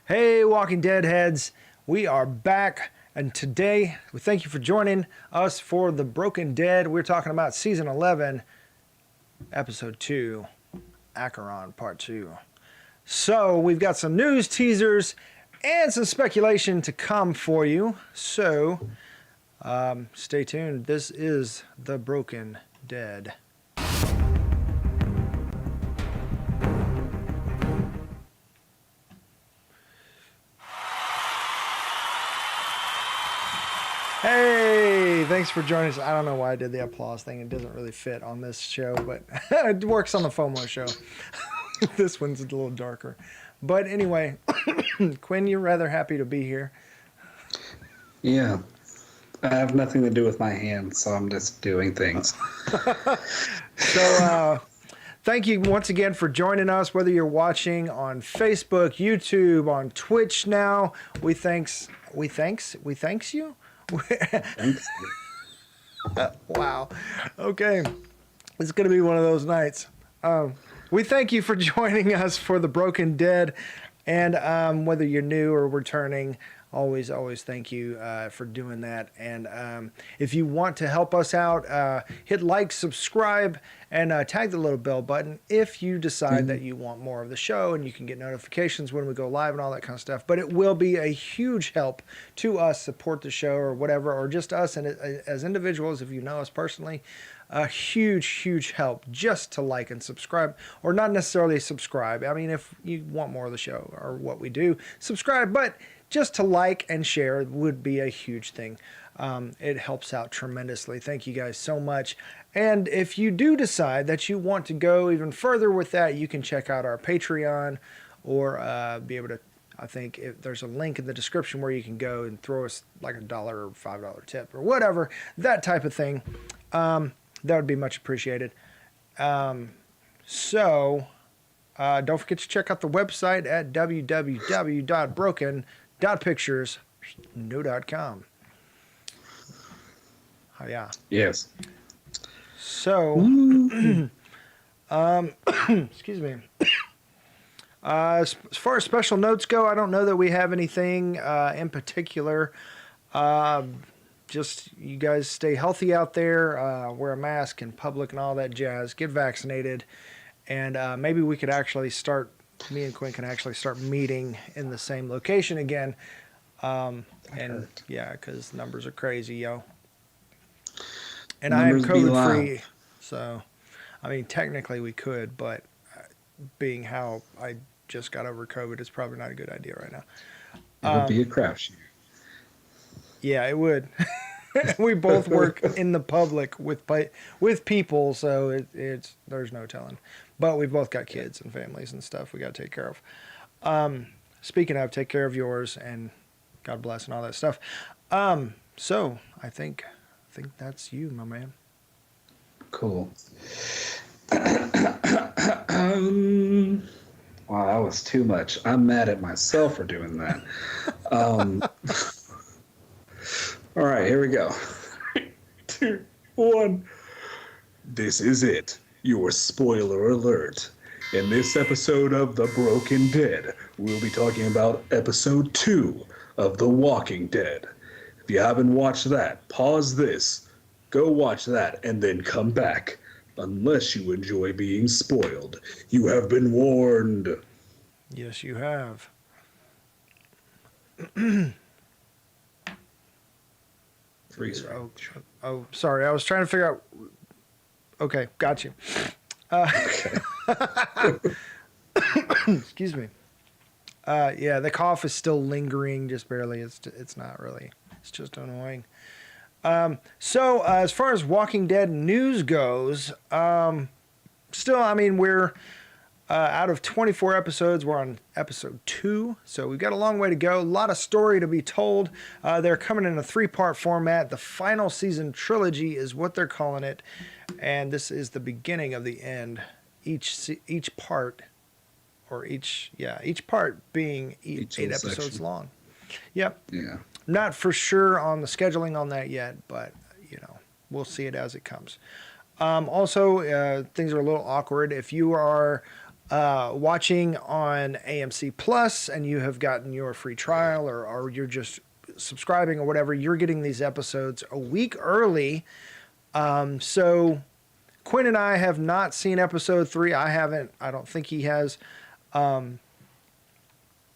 Hey, Walking Dead heads, we are back, and today we thank you for joining us for The Broken Dead. We're talking about Season 11, Episode 2, Acheron Part 2. So, we've got some news teasers and some speculation to come for you, so stay tuned. This is The Broken Dead. Hey, thanks for joining us. I don't know why I did the applause thing. It doesn't really fit on this show, but it works on the FOMO show. This one's a little darker. But anyway, Quinn, you're rather happy to be here. Yeah. I have nothing to do with my hands, so I'm just doing things. So, thank you once again for joining us, whether you're watching on Facebook, YouTube, on Twitch now. We thanks you? Thanks. Wow. Okay. It's going to be one of those nights. We thank you for joining us for The Broken Dead. And whether you're new or returning, always thank you for doing that. And if you want to help us out, hit like, subscribe, and tag the little bell button if you decide that you want more of the show, and you can get notifications when we go live and all that kind of stuff. But it will be a huge help to us support the show or whatever, or just us and as individuals, if you know us personally. A huge help just to like and subscribe, or not necessarily subscribe. I mean, if you want more of the show or what we do, subscribe, but just to like and share would be a huge thing. It helps out tremendously. Thank you guys so much. And if you do decide that you want to go even further with that, you can check out our Patreon or be able to, I think there's a link in the description where you can go and throw us like $1 or $5 tip or whatever, that type of thing. That would be much appreciated. Don't forget to check out the website at www.broken.pictures.com. Oh, yeah. Yes. So, excuse me. As far as special notes go, I don't know that we have anything in particular. Just you guys stay healthy out there, wear a mask in public and all that jazz, get vaccinated, and maybe we could actually me and Quinn can actually start meeting in the same location again. And yeah, because numbers are crazy, yo. And I am COVID free, so I mean, technically we could, but being how I just got over COVID, it's probably not a good idea right now. It would be a crapshoot. Yeah, it would. We both work in the public with people, so there's no telling. But we've both got kids and families and stuff we got to take care of. Speaking of, take care of yours, and God bless and all that stuff. So I think that's you, my man. Cool. Wow, that was too much. I'm mad at myself for doing that. All right, here we go. 3, 2, 1. This is it. Your spoiler alert. In this episode of The Broken Dead, we'll be talking about episode 2 of The Walking Dead. If you haven't watched that, pause this, go watch that, and then come back. Unless you enjoy being spoiled. You have been warned. Yes, you have. Freeze. Oh, sorry. I was trying to figure out. Okay, got you. Excuse me. Yeah, the cough is still lingering, just barely. It's not really. It's just annoying. So as far as Walking Dead news goes, still, I mean, we're out of 24 episodes, we're on episode 2, so we've got a long way to go. A lot of story to be told. They're coming in a 3-part format. The final season trilogy is what they're calling it, and this is the beginning of the end. Each part being eight episodes long. Yep. Yeah. Not for sure on the scheduling on that yet, but we'll see it as it comes. Also, things are a little awkward. If you are watching on AMC Plus and you have gotten your free trial, or you're just subscribing or whatever, you're getting these episodes a week early. So Quinn and I have not seen episode 3. I haven't. I don't think he has.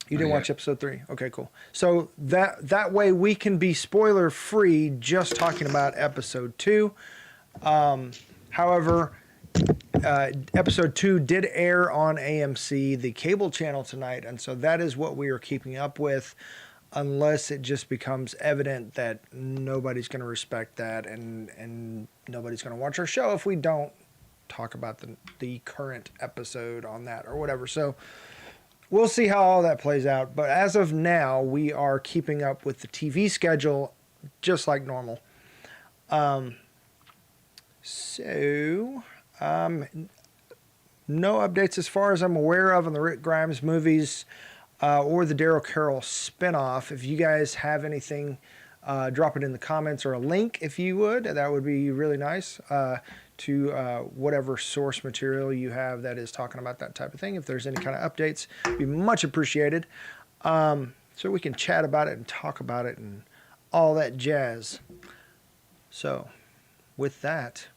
You didn't watch episode 3? Okay, cool. So that way we can be spoiler free just talking about episode 2. However, episode 2 did air on AMC, the cable channel, tonight, and so that is what we are keeping up with, unless it just becomes evident that nobody's going to respect that and nobody's going to watch our show if we don't talk about the current episode on that or whatever. So we'll see how all that plays out. But as of now, we are keeping up with the TV schedule just like normal. No updates as far as I'm aware of on the Rick Grimes movies or the Daryl Carroll spinoff. If you guys have anything, drop it in the comments or a link if you would. That would be really nice. To whatever source material you have that is talking about that type of thing. If there's any kind of updates, it'd be much appreciated. So we can chat about it and talk about it and all that jazz. So with that,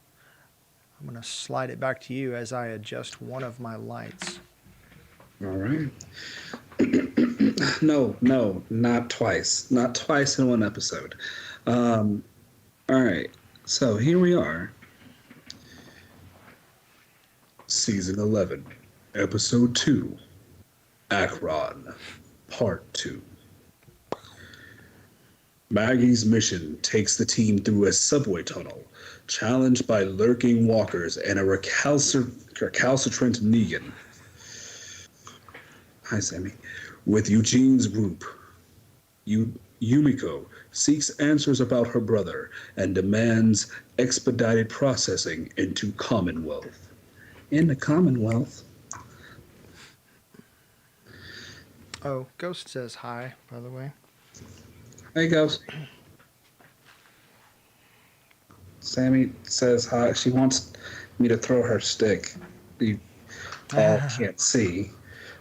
I'm going to slide it back to you as I adjust one of my lights. All right. No, not twice. Not twice in one episode. All right. So here we are. Season 11, Episode 2, Acheron, Part 2. Maggie's mission takes the team through a subway tunnel, challenged by lurking walkers and a recalcitrant Negan. Hi, Sammy. With Eugene's group, Yumiko seeks answers about her brother and demands expedited processing into Commonwealth. In the Commonwealth. Oh, Ghost says hi, by the way. Hey, Ghost. Sammy says hi. She wants me to throw her stick. You all can't see,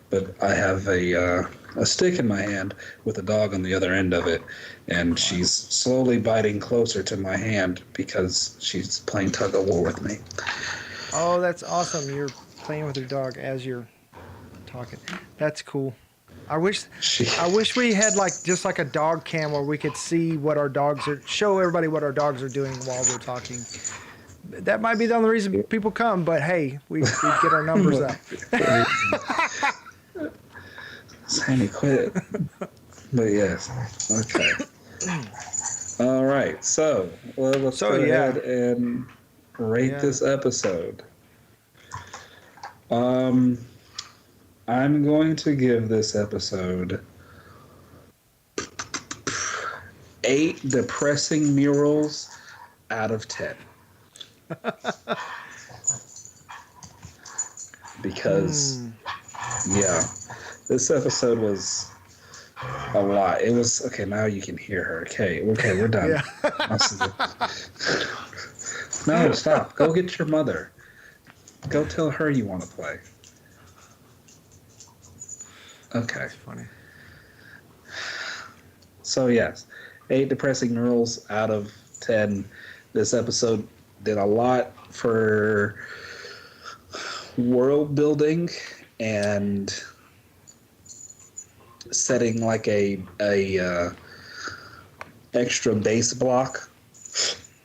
but I have a stick in my hand with a dog on the other end of it, and she's slowly biting closer to my hand because she's playing tug of war with me. Oh, that's awesome. You're playing with your dog as you're talking. That's cool. I wish we had just like a dog cam where we could see what our dogs are, show everybody what our dogs are doing while we're talking. That might be the only reason people come, but hey, we get our numbers up. Sammy, quit. But yes, okay. All right, so let's go ahead and rate this episode. I'm going to give this episode 8 depressing murals out of 10. Because, this episode was a lot. It was, okay, now you can hear her. Okay, we're done. Yeah. No, stop. Go get your mother. Go tell her you want to play. Okay. That's funny. So, yes, 8 depressing murals out of 10. This episode did a lot for world building and setting like a extra base block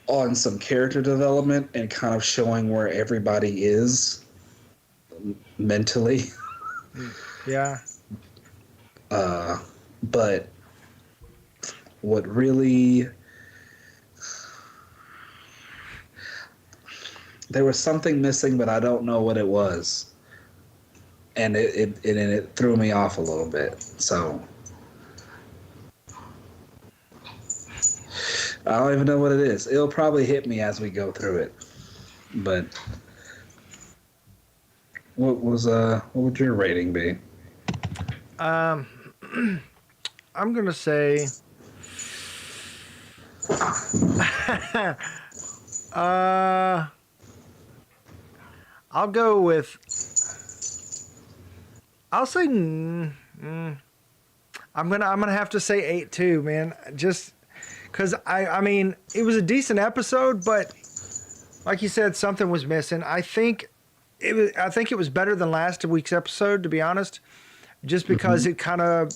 on some character development and kind of showing where everybody is mentally. Yeah. But what really... There was something missing, but I don't know what it was. And it threw me off a little bit. So... I don't even know what it is. It'll probably hit me as we go through it. But what would your rating be? I'm gonna say I'll go with I'll say I'm gonna have to say 8 too, man. Just because I mean it was a decent episode, but like you said, something was missing. I think it was better than last week's episode, to be honest, just because it kind of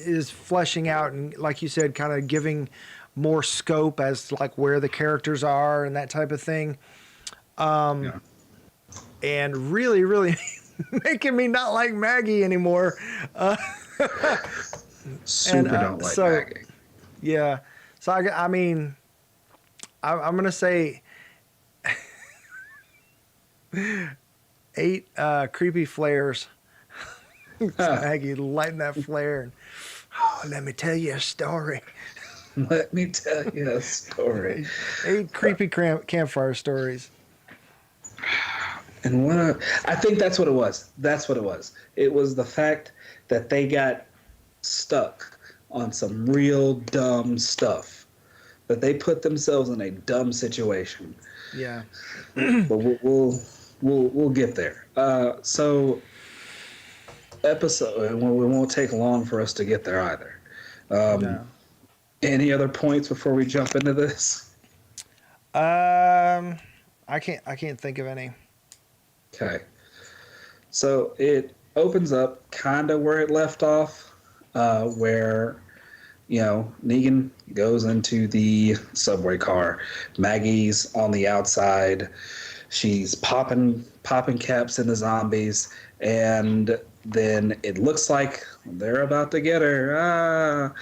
is fleshing out and, like you said, kind of giving more scope as to, like, where the characters are and that type of thing. And really, really making me not like Maggie anymore. Super don't like Maggie. Yeah. So I mean, I'm gonna say 8 creepy flares. Maggie lighting that flare and, oh, let me tell you a story. Let me tell you a story. 8 creepy campfire stories. And I think that's what it was. That's what it was. It was the fact that they got stuck on some real dumb stuff. That they put themselves in a dumb situation. Yeah. But we'll get there. So episode, we won't take long for us to get there either. No. Any other points before we jump into this? I can't think of any. Okay. So it opens up kind of where it left off, where, you know, Negan goes into the subway car. Maggie's on the outside. She's popping caps in the zombies, and then it looks like they're about to get her.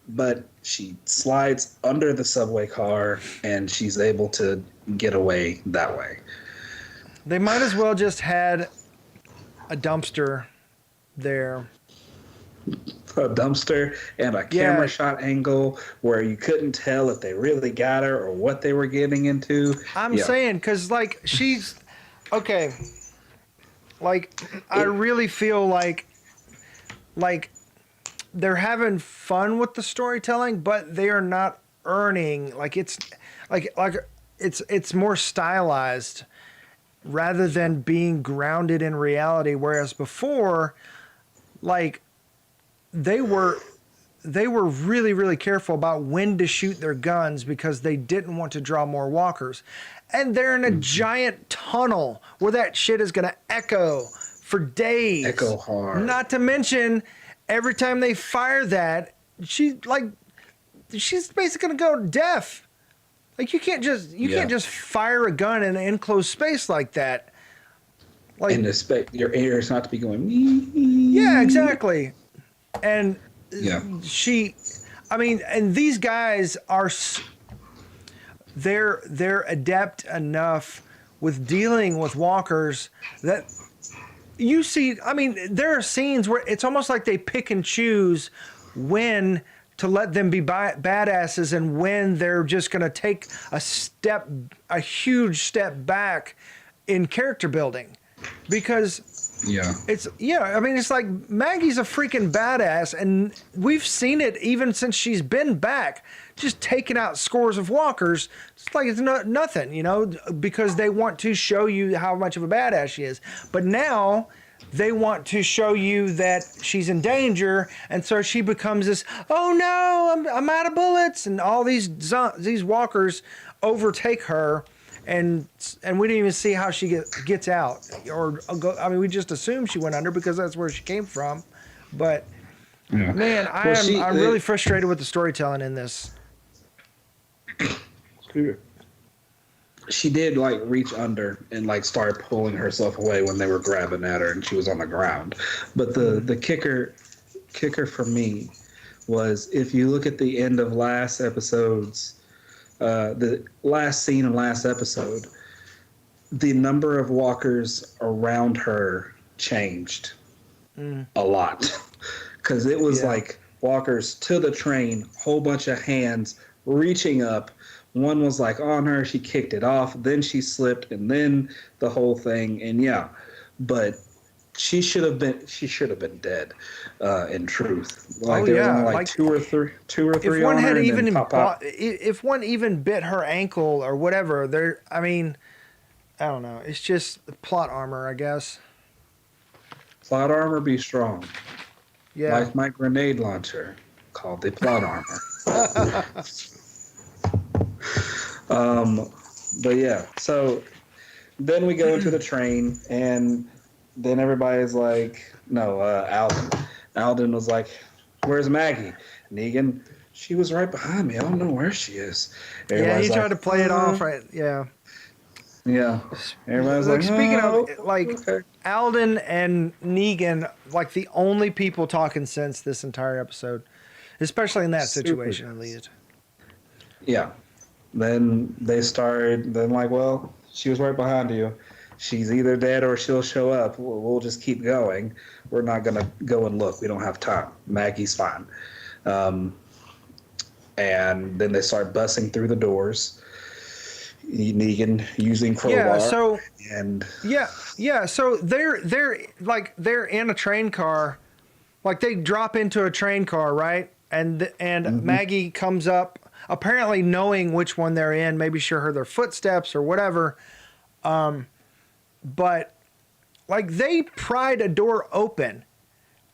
But she slides under the subway car, and she's able to get away that way. They might as well just had a dumpster there. A dumpster and a camera shot angle where you couldn't tell if they really got her or what they were getting into. I'm saying, because, like, she's... Okay. Like, I really feel like they're having fun with the storytelling, but they are not earning... Like, it's... It's more stylized rather than being grounded in reality, whereas before, like... They were really, really careful about when to shoot their guns because they didn't want to draw more walkers. And they're in a giant tunnel where that shit is going to echo for days. Echo hard. Not to mention, every time they fire that, she's basically going to go deaf. Like, you can't just fire a gun in an enclosed space like that. Like, and expect your ears not to be going. Yeah, exactly. And yeah. And these guys are, they're adept enough with dealing with walkers that you see, I mean, there are scenes where it's almost like they pick and choose when to let them be badasses and when they're just going to take a huge step back in character building. Because it's like Maggie's a freaking badass, and we've seen it even since she's been back, just taking out scores of walkers. It's like it's nothing, you know, because they want to show you how much of a badass she is. But now they want to show you that she's in danger, and so she becomes this, oh no, I'm out of bullets, and all these walkers overtake her. And we didn't even see how she gets out, we just assumed she went under because that's where she came from. But man, I'm really frustrated with the storytelling in this. She did like reach under and like start pulling herself away when they were grabbing at her and she was on the ground. But the kicker for me was, if you look at the end of last episode's. The last scene in last episode, the number of walkers around her changed a lot. Because it was like walkers to the train, whole bunch of hands reaching up. One was like on her, she kicked it off, then she slipped, and then the whole thing. And but she should have been dead. In truth, like there was only like two or three. If one had if one even bit her ankle or whatever, I don't know. It's just plot armor, I guess. It's plot armor be strong. Yeah. Like my grenade launcher, called the plot armor. But yeah, so then we go into the train, and then everybody's like, no, Alden. Alden was like, where's Maggie? Negan, she was right behind me. I don't know where she is. Yeah, Everybody's he tried like, to play it off right. Yeah. Yeah. Everybody's Look, like, speaking oh, of, like, okay. Alden and Negan, like the only people talking sense this entire episode, especially in that Super situation, at sense. least. Yeah. Then they started, then like, well, she was right behind you. She's either dead or she'll show up. We'll just keep going. We're not going to go and look. We don't have time. Maggie's fine. And then they start busting through the doors. Negan using crowbar. Yeah. So. And Yeah. So they're in a train car, like they drop into a train car, right? And Maggie comes up, apparently knowing which one they're in. Maybe she heard their footsteps or whatever. But like they pried a door open,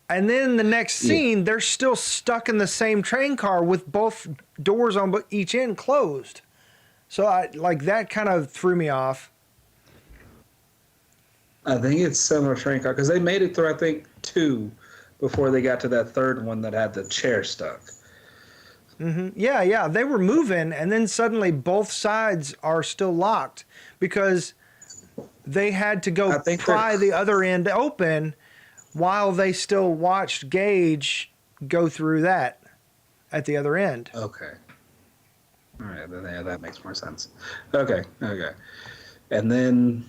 and then the next scene they're still stuck in the same train car with both doors on each end closed. So that kind of threw me off. I think it's similar train car because they made it through, I think, 2 before they got to that third one that had the chair stuck. Yeah. They were moving, and then suddenly both sides are still locked because they had to go pry the other end open while they still watched Gage go through that at the other end. Okay. All right, yeah, that makes more sense. Okay. And then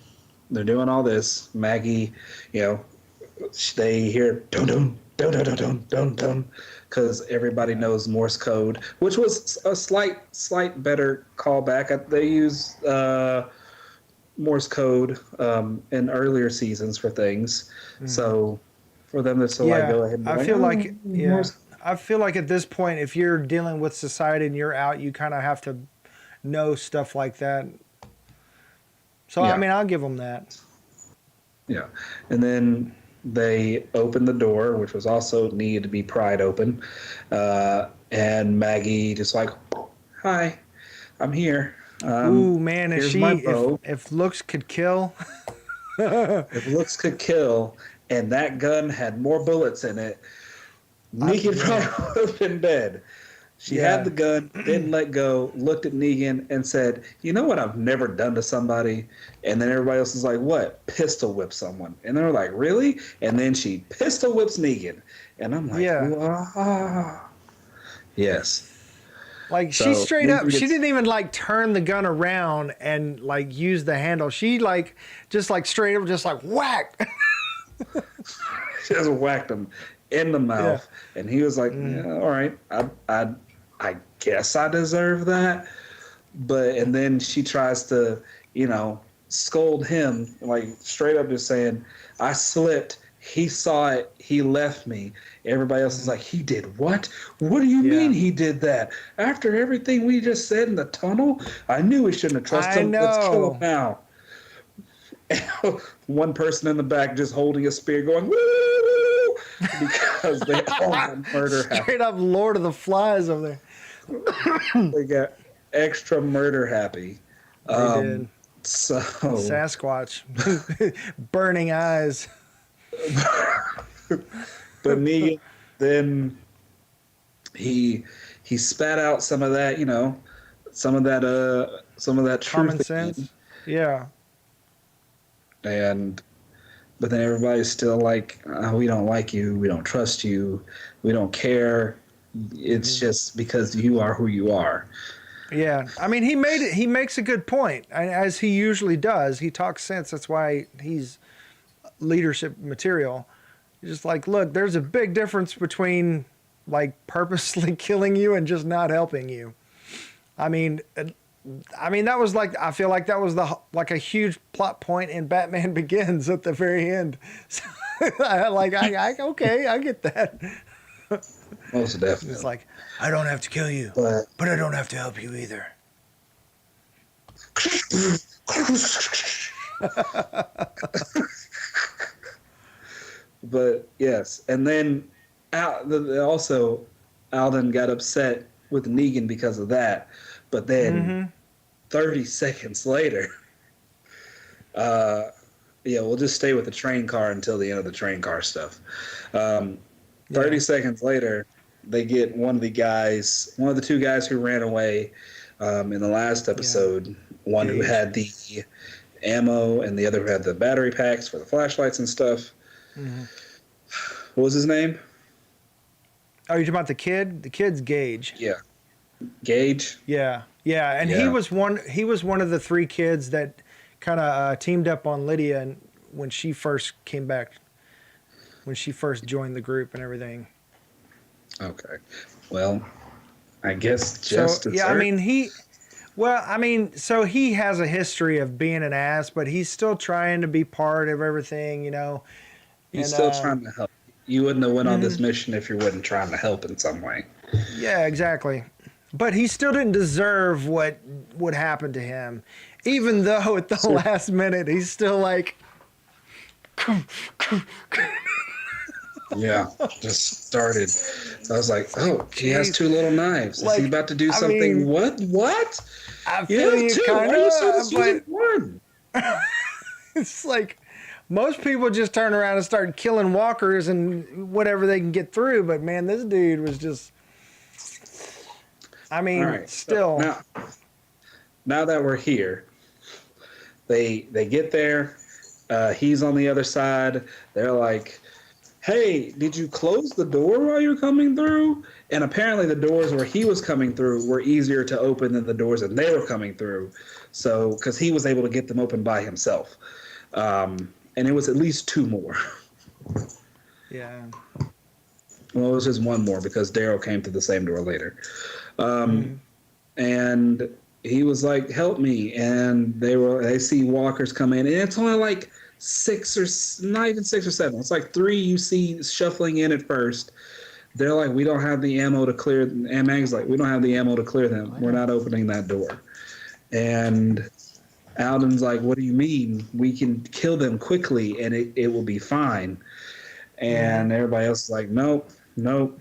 they're doing all this. Maggie, they hear dun dun dun dun dun dun dun because everybody knows Morse code, which was a slight better callback. They use Morse code in earlier seasons for things, so for them to go ahead and I feel like at this point, if you're dealing with society and you're out, you kind of have to know stuff like that. So I mean, I'll give them that. Yeah, and then they opened the door, which was also needed to be pried open, and Maggie just like, "Hi, I'm here." Ooh man, if if looks could kill. If looks could kill, and that gun had more bullets in it, Negan probably would have been dead. She had the gun, didn't let go, looked at Negan and said, "You know what I've never done to somebody?" And then everybody else is like, "What?" Pistol whip someone. And they're like, "Really?" And then she pistol whips Negan. And I'm like, wow. Yes. Like she straight up, she didn't even like turn the gun around and like use the handle. She like just like straight up just like whack. She just whacked him in the mouth, and he was like, "Yeah, all right, I guess I deserve that." And then she tries to, scold him, like straight up just saying, "I slipped. He saw it. He left me." Everybody else is like, "He did what? What do you mean he did that? After everything we just said in the tunnel? I knew we shouldn't have trusted him. Let's kill him now." One person in the back just holding a spear going, "Woo!" because they all got murder happy. Straight up Lord of the Flies over there. They got extra murder happy. They did. So Sasquatch. Burning eyes. But Negan, then he spat out some of that, some of that truth Common sense. Yeah. But then everybody's still like, "We don't like you. We don't trust you. We don't care. It's just because you are who you are." Yeah. I mean, he makes a good point, as he usually does. He talks sense. That's why he's leadership material. Just like, look, there's a big difference between like purposely killing you and just not helping you. I mean, that was like, I feel like that was like a huge plot point in Batman Begins at the very end. So, okay, I get that. Most definitely. It's like, I don't have to kill you, but I don't have to help you either. But yes, and then also Alden got upset with Negan because of that. But then Mm-hmm. 30 seconds later, uh, yeah, we'll just stay with the train car until the end of the train car stuff. Um, 30 Yeah. seconds later, they get one of the two guys who ran away in the last Yeah. episode, one who Gage. had the ammo and the other who had the battery packs for the flashlights and stuff. Mm-hmm. What was his name? Oh, you're talking about the kid? The kid's Gage. Yeah, Gage. Yeah. Yeah. And he Yeah. was one of the three kids that kind of teamed up on Lydia and when she first came back, when she first joined the group and everything. Okay. Well, I guess So just yeah, I mean so he has a history of being an ass, but he's still trying to be part of everything, you know. he's And still trying to help. You wouldn't have went on this mhm. mission if you wasn't trying to help in some way. Yeah, exactly. But he still didn't deserve what would happen to him, even though at the last minute he's still like, Yeah, just started. So I was like, oh, he has Jeez. two little knives. Is Like, he about to do I something? mean, What? What? I You feel have you two. Why kind are you so of, just using one? it's like most people just turn around and start killing walkers and whatever they can get through. But man, this dude was just, I mean, All right. still. So now that we're here, they get there. He's on the other side. They're like, hey, did you close the door while you're coming through? And apparently the doors where he was coming through were easier to open than the doors that they were coming through. So, because he was able to get them open by himself. And it was at least two more. Yeah. Well, it was just one more because Daryl came through the same door later. And he was like, help me. And they see walkers come in. And it's only like not even six or seven. It's like three you see shuffling in at first. They're like, we don't have the ammo to clear. And Maggie's like, we don't have the ammo to clear them. We're not opening that door. And Alden's like, what do you mean? We can kill them quickly and it will be fine. And everybody else is like, nope.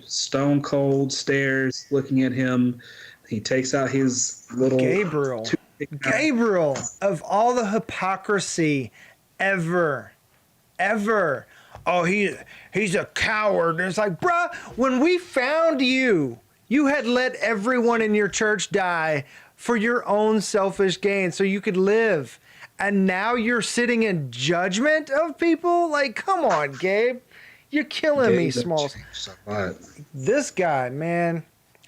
Stone cold stares, looking at him. He takes out his little Gabriel, of all the hypocrisy ever. Oh, he's a coward. And it's like, bruh, when we found you, you had let everyone in your church die for your own selfish gain so you could live. And now you're sitting in judgment of people? Like, come on, Gabe. You're killing me, Smalls. This guy, man.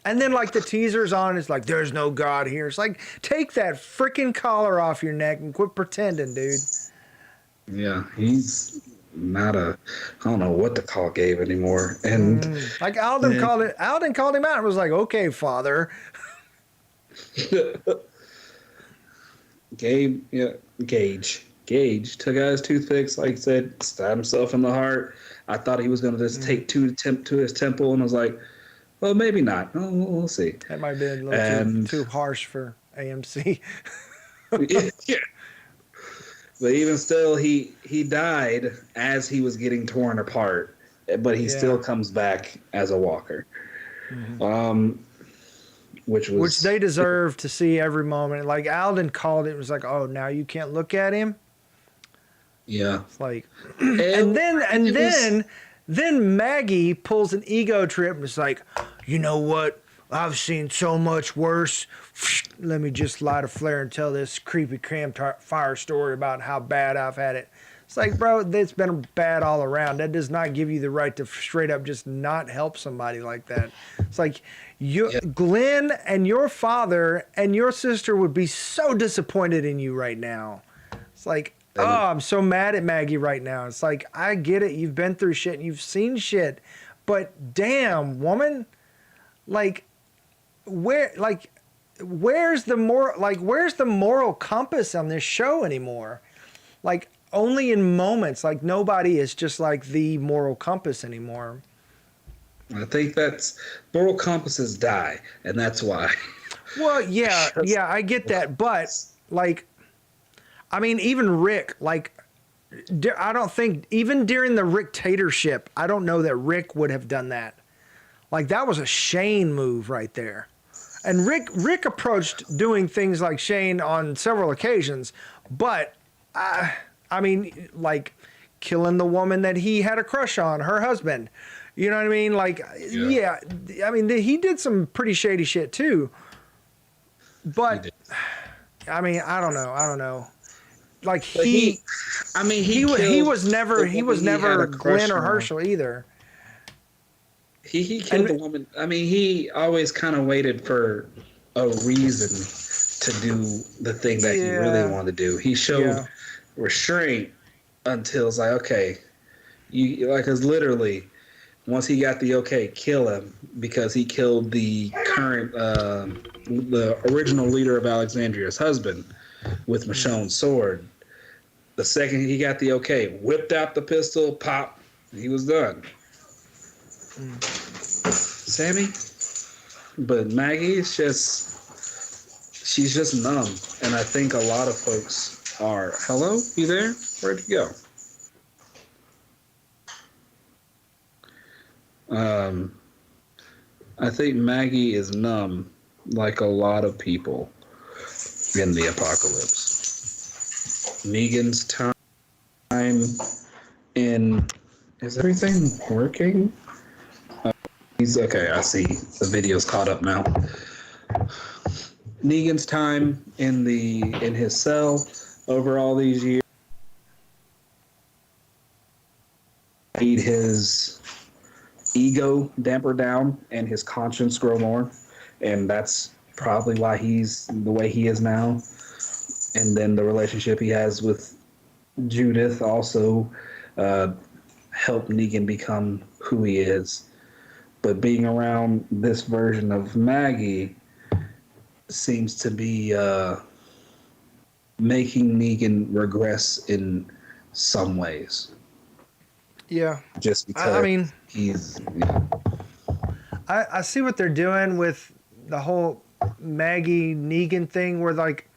And then, like, the teaser's on, it's like, there's no God here. It's like, take that freaking collar off your neck and quit pretending, dude. Yeah, he's not I don't know what to call Gabe anymore. And like Alden called him out and was like, okay, father. Gage took out his toothpicks, like I said, stabbed himself in the heart. I thought he was going to just take two to his temple, and I was like, well, maybe not. We'll see. That might be a little too harsh for AMC. Yeah. But even still, he died as he was getting torn apart, but he still comes back as a walker. Which they deserve to see every moment. Like Alden called it, was like, oh, now you can't look at him. Yeah. It's like, and then Maggie pulls an ego trip and it's like, you know what? I've seen so much worse. Let me just light a flare and tell this creepy campfire story about how bad I've had it. It's like, bro, it's been bad all around. That does not give you the right to straight up just not help somebody like that. It's like, Glenn and your father and your sister would be so disappointed in you right now. It's like, I'm so mad at Maggie right now. It's like, I get it. You've been through shit and you've seen shit. But damn, woman, like, where's the moral compass on this show anymore? Like, only in moments. Like, nobody is just like the moral compass anymore. I think that's moral compasses die, and that's why. Well, yeah, I get that, but like, I mean, even Rick, like, I don't think even during the Rick-tatorship, I don't know that Rick would have done that. Like that was a Shane move right there. And Rick approached doing things like Shane on several occasions, but I mean, like killing the woman that he had a crush on, her husband. You know what I mean? Like, yeah I mean, he did some pretty shady shit too. But I mean, I don't know. Like he was never Glenn or Herschel either. He killed the woman. I mean, he always kind of waited for a reason to do the thing that he really wanted to do. He showed restraint until it's like, okay, because literally, once he got the okay, kill him, because he killed the current, the original leader of Alexandria's husband with Michonne's sword. The second he got the okay, whipped out the pistol, pop, he was done. Sammy, but Maggie is she's just numb, and I think a lot of folks are. Hello, you there? Where'd you go? I think Maggie is numb, like a lot of people in the apocalypse. Negan's time in. Is everything working? He's okay. I see the video's caught up now. Negan's time in his cell over all these years made his ego damper down and his conscience grow more, and that's probably why he's the way he is now. And then the relationship he has with Judith also helped Negan become who he is. But being around this version of Maggie seems to be making Negan regress in some ways. Yeah. Just because I mean, he's... I see what they're doing with the whole Maggie Negan thing where like,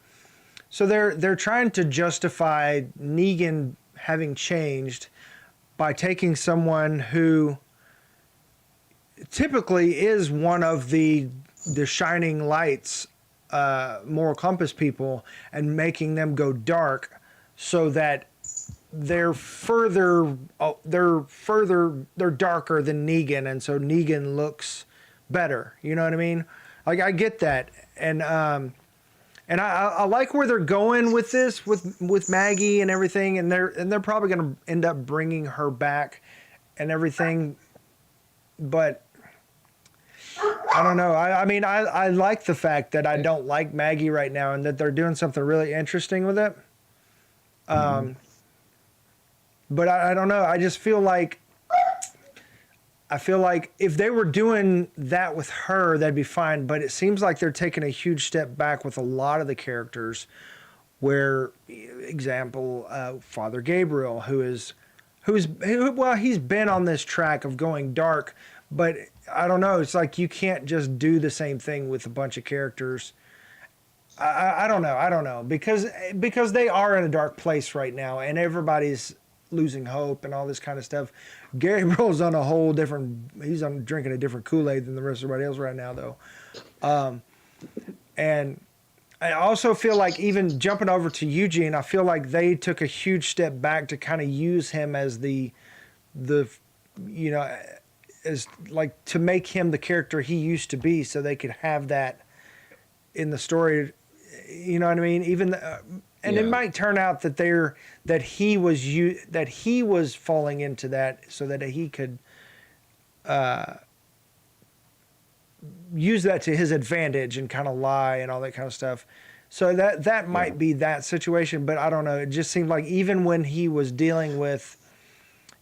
so they're trying to justify Negan having changed by taking someone who typically is one of the shining lights, moral compass people, and making them go dark so that they're darker than Negan, and so Negan looks better. You know what I mean? Like I get that, and I like where they're going with this with Maggie and everything, and they're probably going to end up bringing her back and everything, but I don't know. I mean, I like the fact that I don't like Maggie right now, and that they're doing something really interesting with it. But I don't know. I just feel like if they were doing that with her, that'd be fine. But it seems like they're taking a huge step back with a lot of the characters. Where, example, Father Gabriel, he's been on this track of going dark, but I don't know. It's like you can't just do the same thing with a bunch of characters. I don't know because they are in a dark place right now, and everybody's losing hope and all this kind of stuff. Gabriel's on a whole different. He's drinking a different Kool-Aid than the rest of everybody else right now, though. And I also feel like even jumping over to Eugene, I feel like they took a huge step back to kind of use him as the as like to make him the character he used to be, so they could have that in the story. You know what I mean? It might turn out that he was falling into that so that he could use that to his advantage and kind of lie and all that kind of stuff. So that might be that situation, but I don't know. It just seemed like even when he was dealing with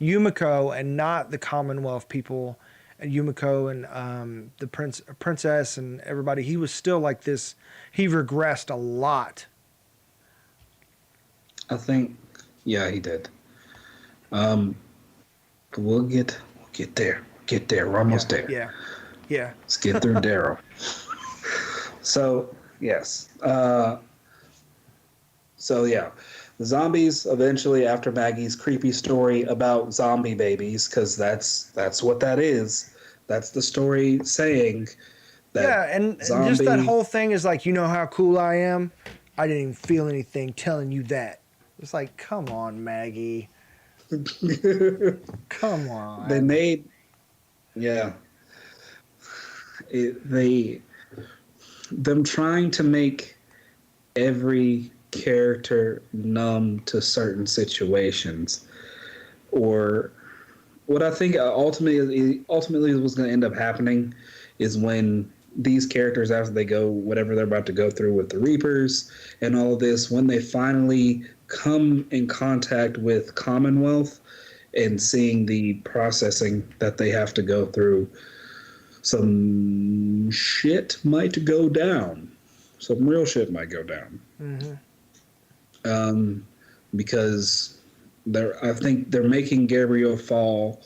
Yumiko and not the Commonwealth people, and Yumiko and the princess and everybody, he was still like this. He regressed a lot. I think, yeah, he did. We'll get there. Get there. We're almost there. Yeah. Let's get through Darrow. So yes. So yeah, zombies eventually, after Maggie's creepy story about zombie babies, because that's what that is. That's the story saying that Yeah, and just that zombie. whole thing is like, you know how cool I am? I didn't even feel anything telling you that. It's like, come on, Maggie. Come They on. made, yeah, they them trying to make every character numb to certain situations, or what I think ultimately was going to end up happening is when these characters, after they go whatever they're about to go through with the Reapers and all of this, when they finally come in contact with Commonwealth and seeing the processing that they have to go through, some shit might go down. Some real shit might go down. Mm-hmm. Because I think they're making Gabriel fall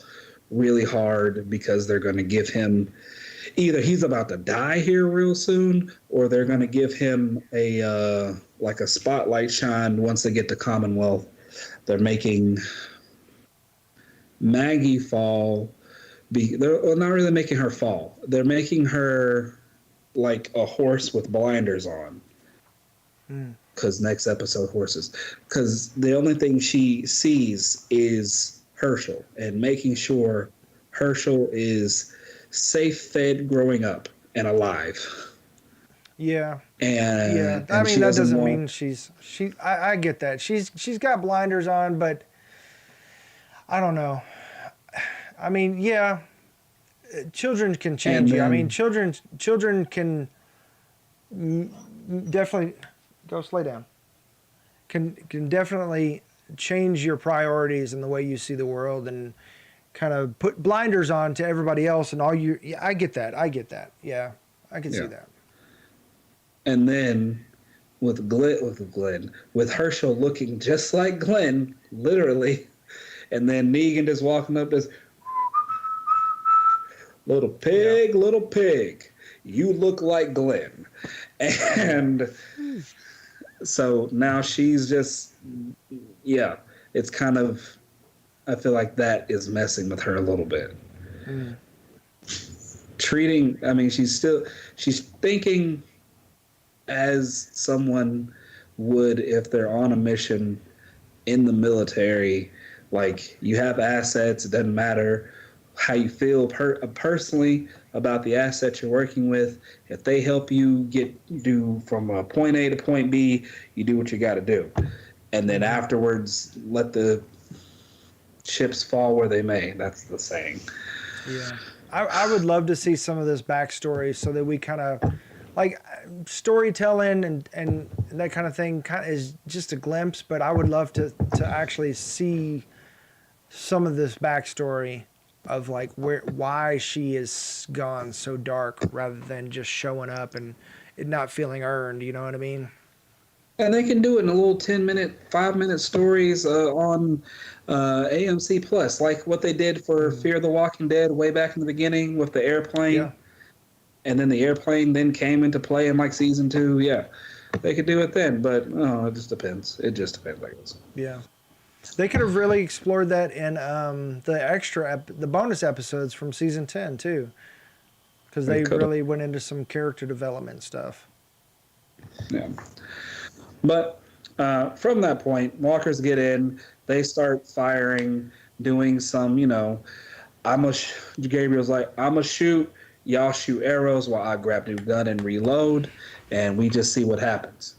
really hard because they're going to give him either he's about to die here real soon, or they're going to give him a like a spotlight shine once they get to Commonwealth. They're making Maggie fall. They're not really making her fall. They're making her like a horse with blinders on. Because next episode, horses. Because the only thing she sees is Herschel, and making sure Herschel is safe fed growing up and alive. Yeah. And, Yeah. I and mean, she that doesn't doesn't want. mean I get that. She's got blinders on, but I don't know. I mean, yeah, children can change you. I mean, children can definitely go lay down. Can definitely change your priorities and the way you see the world, and kind of put blinders on to everybody else and all you. Yeah, I get that. Yeah, I can see that. And then with Herschel looking just like Glenn, literally, and then Negan just walking up, just little pig, you look like Glenn, and so now she's just, yeah, it's kind of, I feel like that is messing with her a little bit. I mean, she's thinking as someone would if they're on a mission in the military. Like, you have assets, it doesn't matter how you feel personally about the assets you're working with. If they help you do from point A to point B, you do what you got to do, and then afterwards let the chips fall where they may. That's the saying. Yeah. I would love to see some of this backstory so that we kind of like storytelling and that kind of thing is just a glimpse, but I would love to actually see some of this backstory of like why she is gone so dark rather than just showing up and it not feeling earned, you know what I mean? And they can do it in a little 10-minute, 5-minute stories on AMC Plus, like what they did for Fear the Walking Dead way back in the beginning with the airplane. Yeah. And then the airplane then came into play in like season 2. Yeah, they could do it then, but it just depends. It just depends, I guess. Yeah. They could have really explored that in the bonus episodes from season 10 too, because they really went into some character development stuff. Yeah. But from that point, walkers get in. They start firing, doing some, Gabriel's like, I'm going to shoot. Y'all shoot arrows while I grab new gun and reload. And we just see what happens.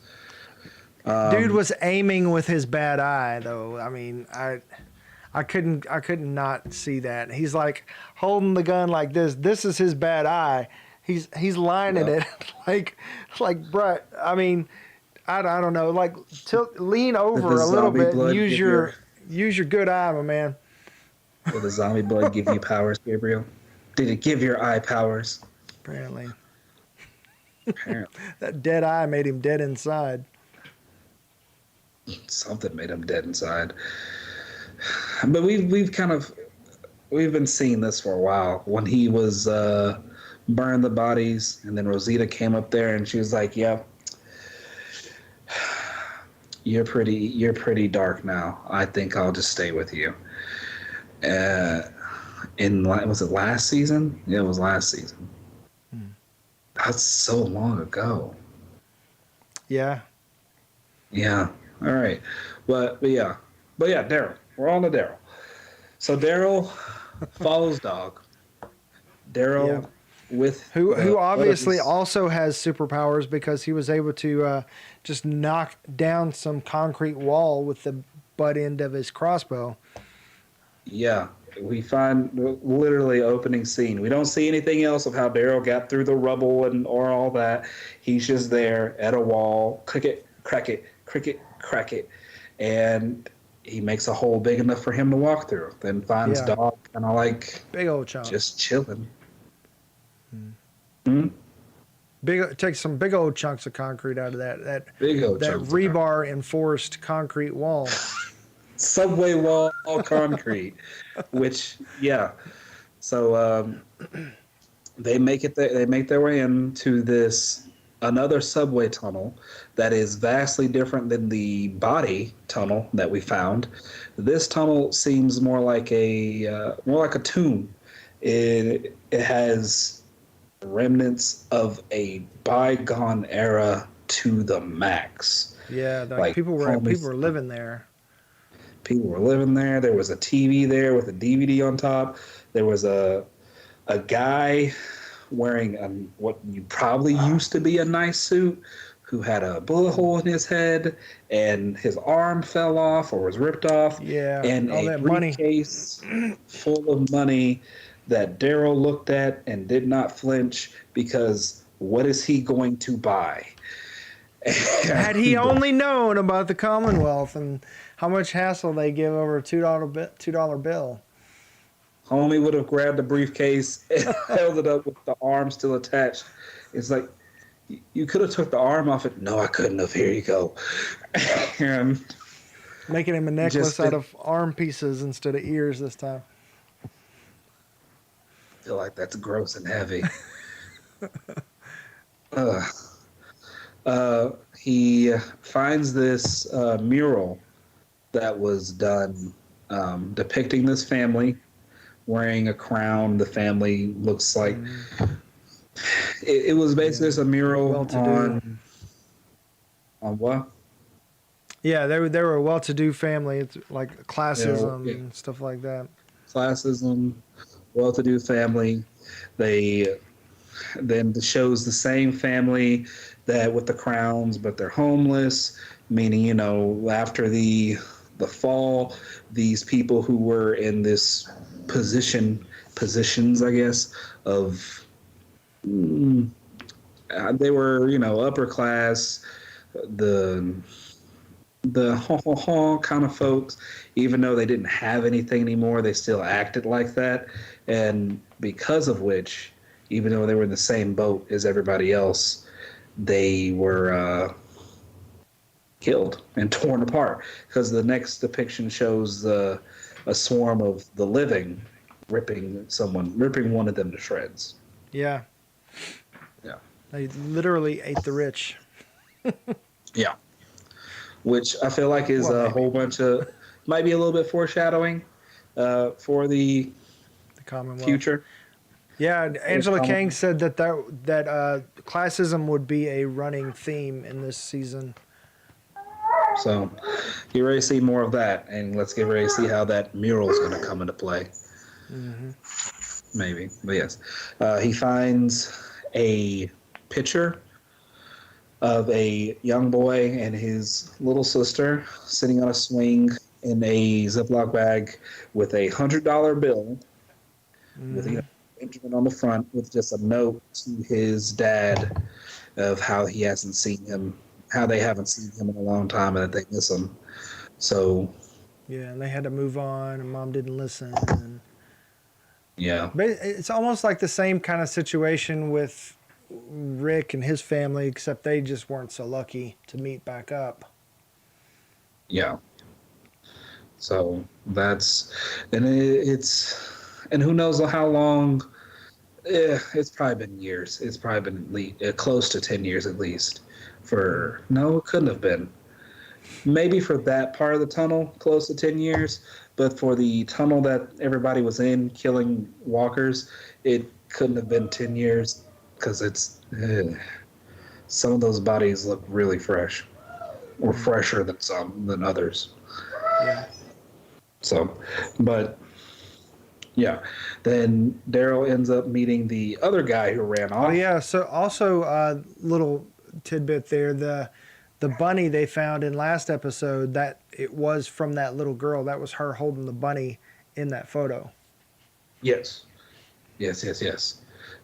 Dude was aiming with his bad eye, though. I mean, I couldn't not see that. He's like holding the gun like this. This is his bad eye. He's lining it like, bruh. I mean, I don't know. Like, lean over a little bit and use your good eye, my man. Did the zombie blood give you powers, Gabriel? Did it give your eye powers? Apparently. That dead eye made him dead inside. Something made him dead inside. But we've been seeing this for a while. When he was burned the bodies, and then Rosita came up there and she was like, "Yeah, you're pretty dark now. I think I'll just stay with you. Uh, was it last season? Yeah, it was last season. That's so long ago. Yeah. Yeah. All right. But yeah, Daryl. We're on to Daryl. So Daryl follows Dog. Yeah. Daryl with Who one of obviously his- also has superpowers because he was able to just knock down some concrete wall with the butt end of his crossbow. Yeah, we find literally opening scene. We don't see anything else of how Daryl got through the rubble and or all that. He's just there at a wall, cricket, crack it, cricket, crack it, and he makes a hole big enough for him to walk through. Then finds Yeah. Dog kind of like Big old chunk. just chilling. Hmm? Take some big old chunks of concrete out of that Big old that chunks of rebar enforced concrete wall. subway wall concrete, which yeah. So they make it. They make their way into this another subway tunnel that is vastly different than the body tunnel that we found. This tunnel seems more like a tomb. It has remnants of a bygone era to the max. Yeah, Like, people were homies- living there. People were living there. There was a TV there with a DVD on top. There was a guy wearing what you probably used to be a nice suit who had a bullet hole in his head and his arm fell off or was ripped off. Yeah, And all a that money. briefcase full of money that Daryl looked at and did not flinch because what is he going to buy? Had he only known about the Commonwealth and how much hassle they give over a $2 bill. Homie would have grabbed the briefcase and held it up with the arm still attached. It's like, you could have took the arm off it. No, I couldn't have. Here you go. And Making him a necklace Just- out of arm pieces instead of ears this time. I feel like that's gross and heavy. He finds this mural that was done depicting this family wearing a crown. The family looks like it was basically just a mural Well-to-do. on what? Yeah, they were a well-to-do family. It's like classism Yeah. and stuff like that. Classism, well-to-do family. They then shows the same family that with the crowns, but they're homeless. Meaning, after the fall, these people who were in this positions, I guess, of they were, upper class, the kind of folks, even though they didn't have anything anymore, they still acted like that. And because of which, even though they were in the same boat as everybody else, they were killed and torn apart. Because the next depiction shows a swarm of the living ripping one of them to shreds. Yeah. Yeah. They literally ate the rich. Yeah. Which I feel like is Well, a maybe. whole bunch of, might be a little bit foreshadowing for the The Commonwealth. future. Yeah, Angela Commonwealth. Kang said that classism would be a running theme in this season. So get ready to see more of that, and let's get ready to see how that mural is going to come into play. Maybe, but yes. He finds a picture of a young boy and his little sister sitting on a swing in a Ziploc bag with a $100 bill with Benjamin on the front with just a note to his dad of how he hasn't seen him, how they haven't seen him in a long time and that they miss him. So, Yeah, and they had to move on, and Mom didn't listen. And yeah. but it's almost like the same kind of situation with Rick and his family, except they just weren't so lucky to meet back up. Yeah. So that's, and and who knows how long. It's probably been years. It's probably been close to 10 years at least. No, it couldn't have been. maybe for that part of the tunnel, close to 10 years. But for the tunnel that everybody was in, killing walkers, it couldn't have been 10 years because some of those bodies look really fresh, or fresher than some than others. Yeah. So, but yeah, then Daryl ends up meeting the other guy who ran off. Oh yeah. So also, little tidbit there. The bunny they found in last episode, that it was from that little girl. That was her holding the bunny in that photo. Yes.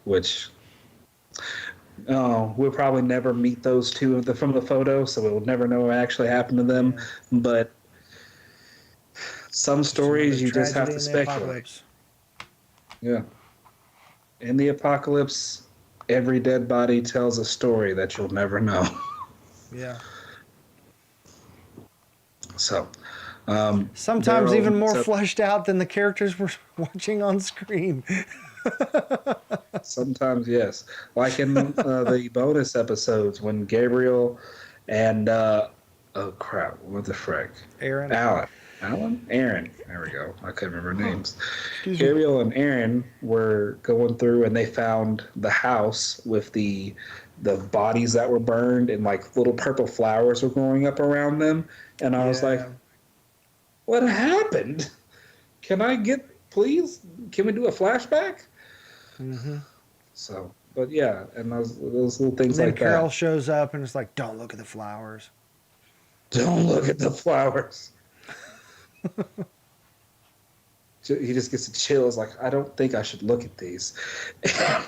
Which, we'll probably never meet those two from the photo, so we'll never know what actually happened to them. But some stories you just have to speculate. Yeah. In the apocalypse, every dead body tells a story that you'll never know. Yeah. So, sometimes Daryl even more ends up- fleshed out than the characters we're watching on screen. Sometimes, yes. Like in the bonus episodes when Gabriel and oh crap, what the frick? Aaron. Aaron. There we go. I couldn't remember names. Excuse me. Gabriel and Aaron were going through and they found the house with the bodies that were burned and like little purple flowers were growing up around them. And I was like, what happened? Can we do a flashback? Mm-hmm. So, but yeah, and those little things Then like Carol that. shows up and it's like, don't look at the flowers. Don't look at the flowers. He just gets to chill. It's like, I don't think I should look at these.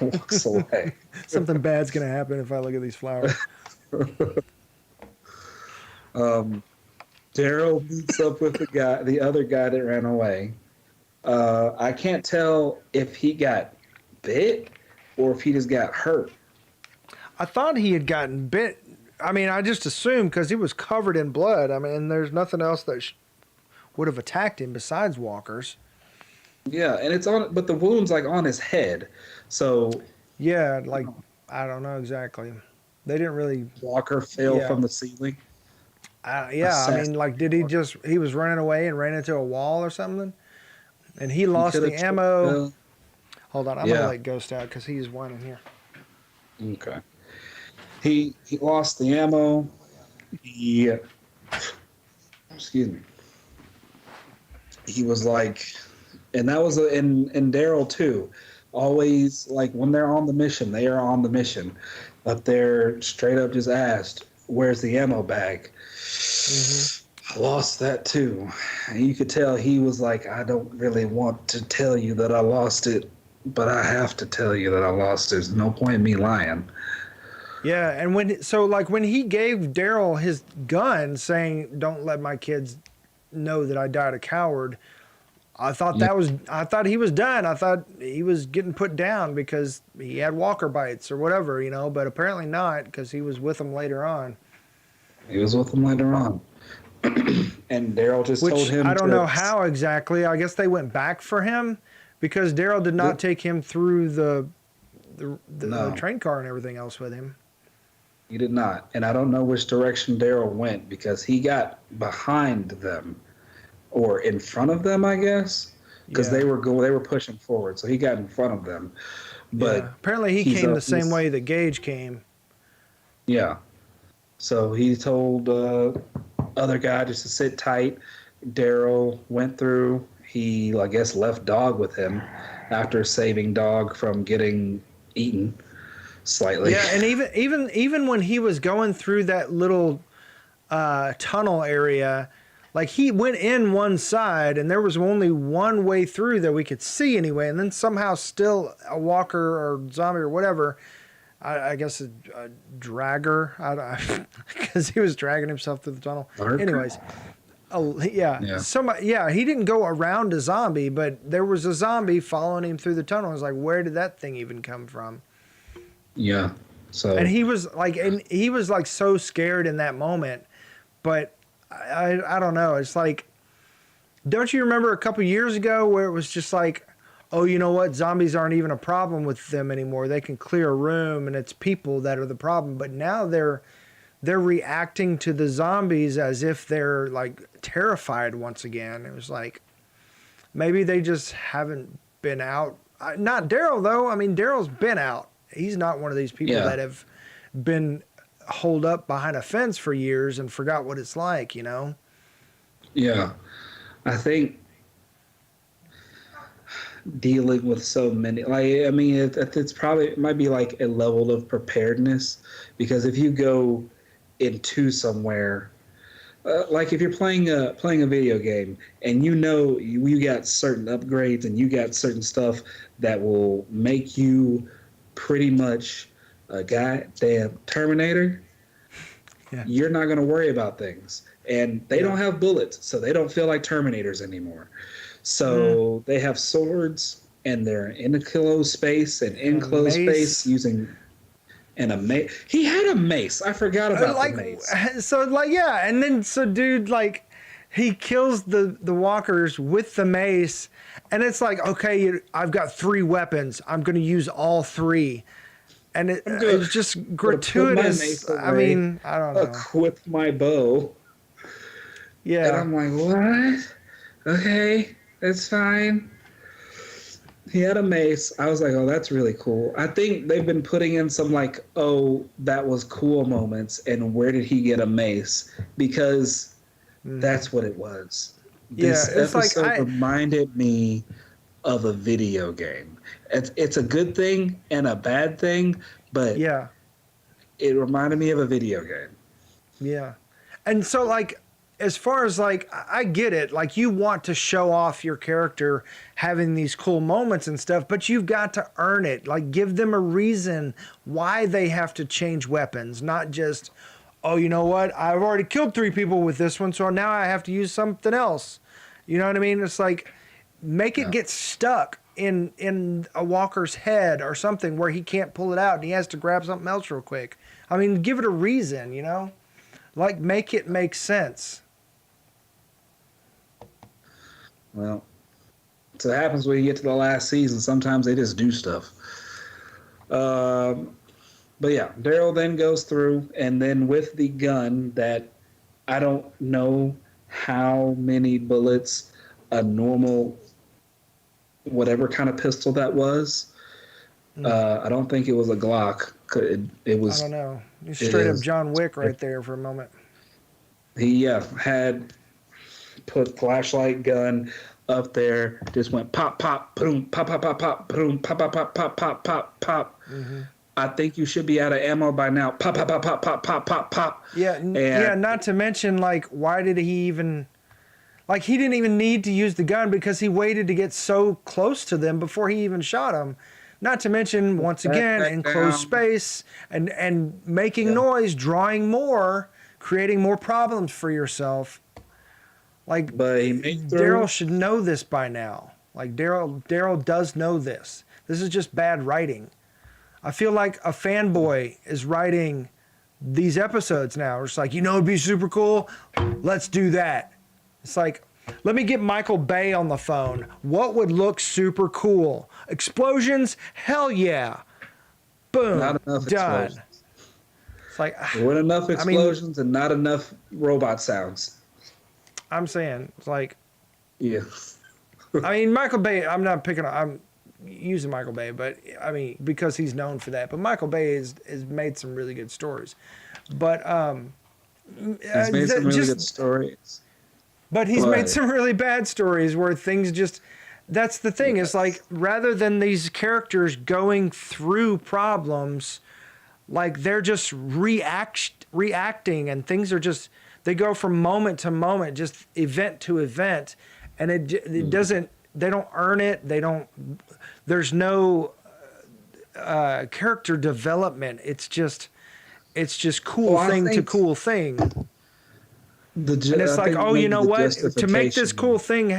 And walks away. Something bad's going to happen if I look at these flowers. Daryl meets up with the other guy that ran away. I can't tell if he got bit or if he just got hurt. I thought he had gotten bit. I mean, I just assumed because he was covered in blood. I mean, there's nothing else that would have attacked him besides walkers. Yeah, and but the wound's like on his head. So yeah, like I don't know exactly. They didn't really. Walker fell from the ceiling. Yeah, I mean, like, did he was running away and ran into a wall or something? And he lost the ammo. Hold on, I'm going to let Ghost out because he's whining here. Okay. He lost the ammo. Excuse me. He was like, and that was in Daryl too. Always, like, when they're on the mission, they are on the mission. But they're straight up just asked, where's the ammo bag? Mm-hmm. I lost that too. And you could tell he was like, I don't really want to tell you that I lost it, but I have to tell you that I lost it. There's no point in me lying. Yeah, and when he gave Daryl his gun saying, don't let my kids know that I died a coward, I thought I thought he was done. I thought he was getting put down because he had walker bites or whatever, but apparently not because he was with them later on. He was with them later on. And Daryl just told him I don't know how exactly. I guess they went back for him because Daryl did not take him through the train car and everything else with him. He did not. And I don't know which direction Daryl went because he got behind them. Or in front of them, I guess, because they were pushing forward, so he got in front of them. But apparently, he came the same way that Gage came. Yeah, so he told other guy just to sit tight. Daryl went through. He, I guess, left Dog with him after saving Dog from getting eaten slightly. Yeah, and even when he was going through that little tunnel area. Like, he went in one side, and there was only one way through that we could see anyway, and then somehow still a walker or zombie or whatever, I guess a dragger, because he was dragging himself through the tunnel. Anyways, he didn't go around a zombie, but there was a zombie following him through the tunnel. I was like, where did that thing even come from? Yeah. So. And he was like so scared in that moment, but I don't know. It's like, don't you remember a couple years ago where it was just like, oh, you know what? Zombies aren't even a problem with them anymore. They can clear a room and it's people that are the problem. But now they're they're reacting to the zombies as if they're like terrified once again. It was like maybe they just haven't been out. Not Daryl though. I mean, Daryl's been out. He's not one of these people that have been holed up behind a fence for years and forgot what it's like, you know? Yeah. I think dealing with so many, like, I mean, it's probably, it might be like a level of preparedness, because if you go into somewhere, like if you're playing a video game and you got certain upgrades and you got certain stuff that will make you pretty much a goddamn Terminator, you're not going to worry about things. And they don't have bullets, so they don't feel like Terminators anymore. So they have swords, and they're in a closed space and enclosed space using... And a mace. He had a mace. I forgot about the mace. So, like, yeah. And then, so, dude, like, he kills the walkers with the mace. And it's like, okay, I've got 3 weapons. I'm going to use all 3. And it's just gratuitous. I mean, I don't know. Equip my bow. Yeah. And I'm like, what? Okay, that's fine. He had a mace. I was like, oh, that's really cool. I think they've been putting in some like, oh, that was cool moments, and where did he get a mace? Because that's what it was. This episode reminded me of a video game. It's a good thing and a bad thing, but it reminded me of a video game. Yeah. And so, like, as far as like, I get it, like you want to show off your character having these cool moments and stuff, but you've got to earn it. Like, give them a reason why they have to change weapons, not just, oh, you know what? I've already killed 3 people with this one, so now I have to use something else. You know what I mean? It's like, make it get stuck in a walker's head or something where he can't pull it out and he has to grab something else real quick. I mean, give it a reason, you know? Like, make it make sense. Well, so it happens when you get to the last season. Sometimes they just do stuff. But yeah, Daryl then goes through, and then with the gun that I don't know how many bullets a normal, whatever kind of pistol that was. I don't think it was a Glock. It was. I don't know. You straight up John Wick right there for a moment. He had put flashlight gun up there, just went pop, pop, boom, pop, pop, pop, pop, boom, pop, pop, pop, pop, pop, pop, pop. I think you should be out of ammo by now. Pop, pop, pop, pop, pop, pop, pop, pop. Yeah, yeah. Not to mention, like, why did he even? Like, he didn't even need to use the gun because he waited to get so close to them before he even shot them. Not to mention, once again, enclosed space and making noise, drawing more, creating more problems for yourself. Like, Daryl should know this by now. Like, Daryl does know this. This is just bad writing. I feel like a fanboy is writing these episodes now. It's like, you know, it'd be super cool. Let's do that. It's like, let me get Michael Bay on the phone. What would look super cool? Explosions? Hell yeah. Boom. Not enough done. Explosions. It's like, there weren't enough explosions and not enough robot sounds. I'm saying, it's like, yeah. I mean, Michael Bay, I'm using Michael Bay, but I mean, because he's known for that. But Michael Bay has made some really good stories. But he's made some really good stories. But he's made some really bad stories where things just, that's the thing. It's like, rather than these characters going through problems, like they're just reacting and things are just, they go from moment to moment, just event to event. And it doesn't, they don't earn it. There's no character development. It's just cool thing to cool thing. And it's like, oh, you know what? To make this cool thing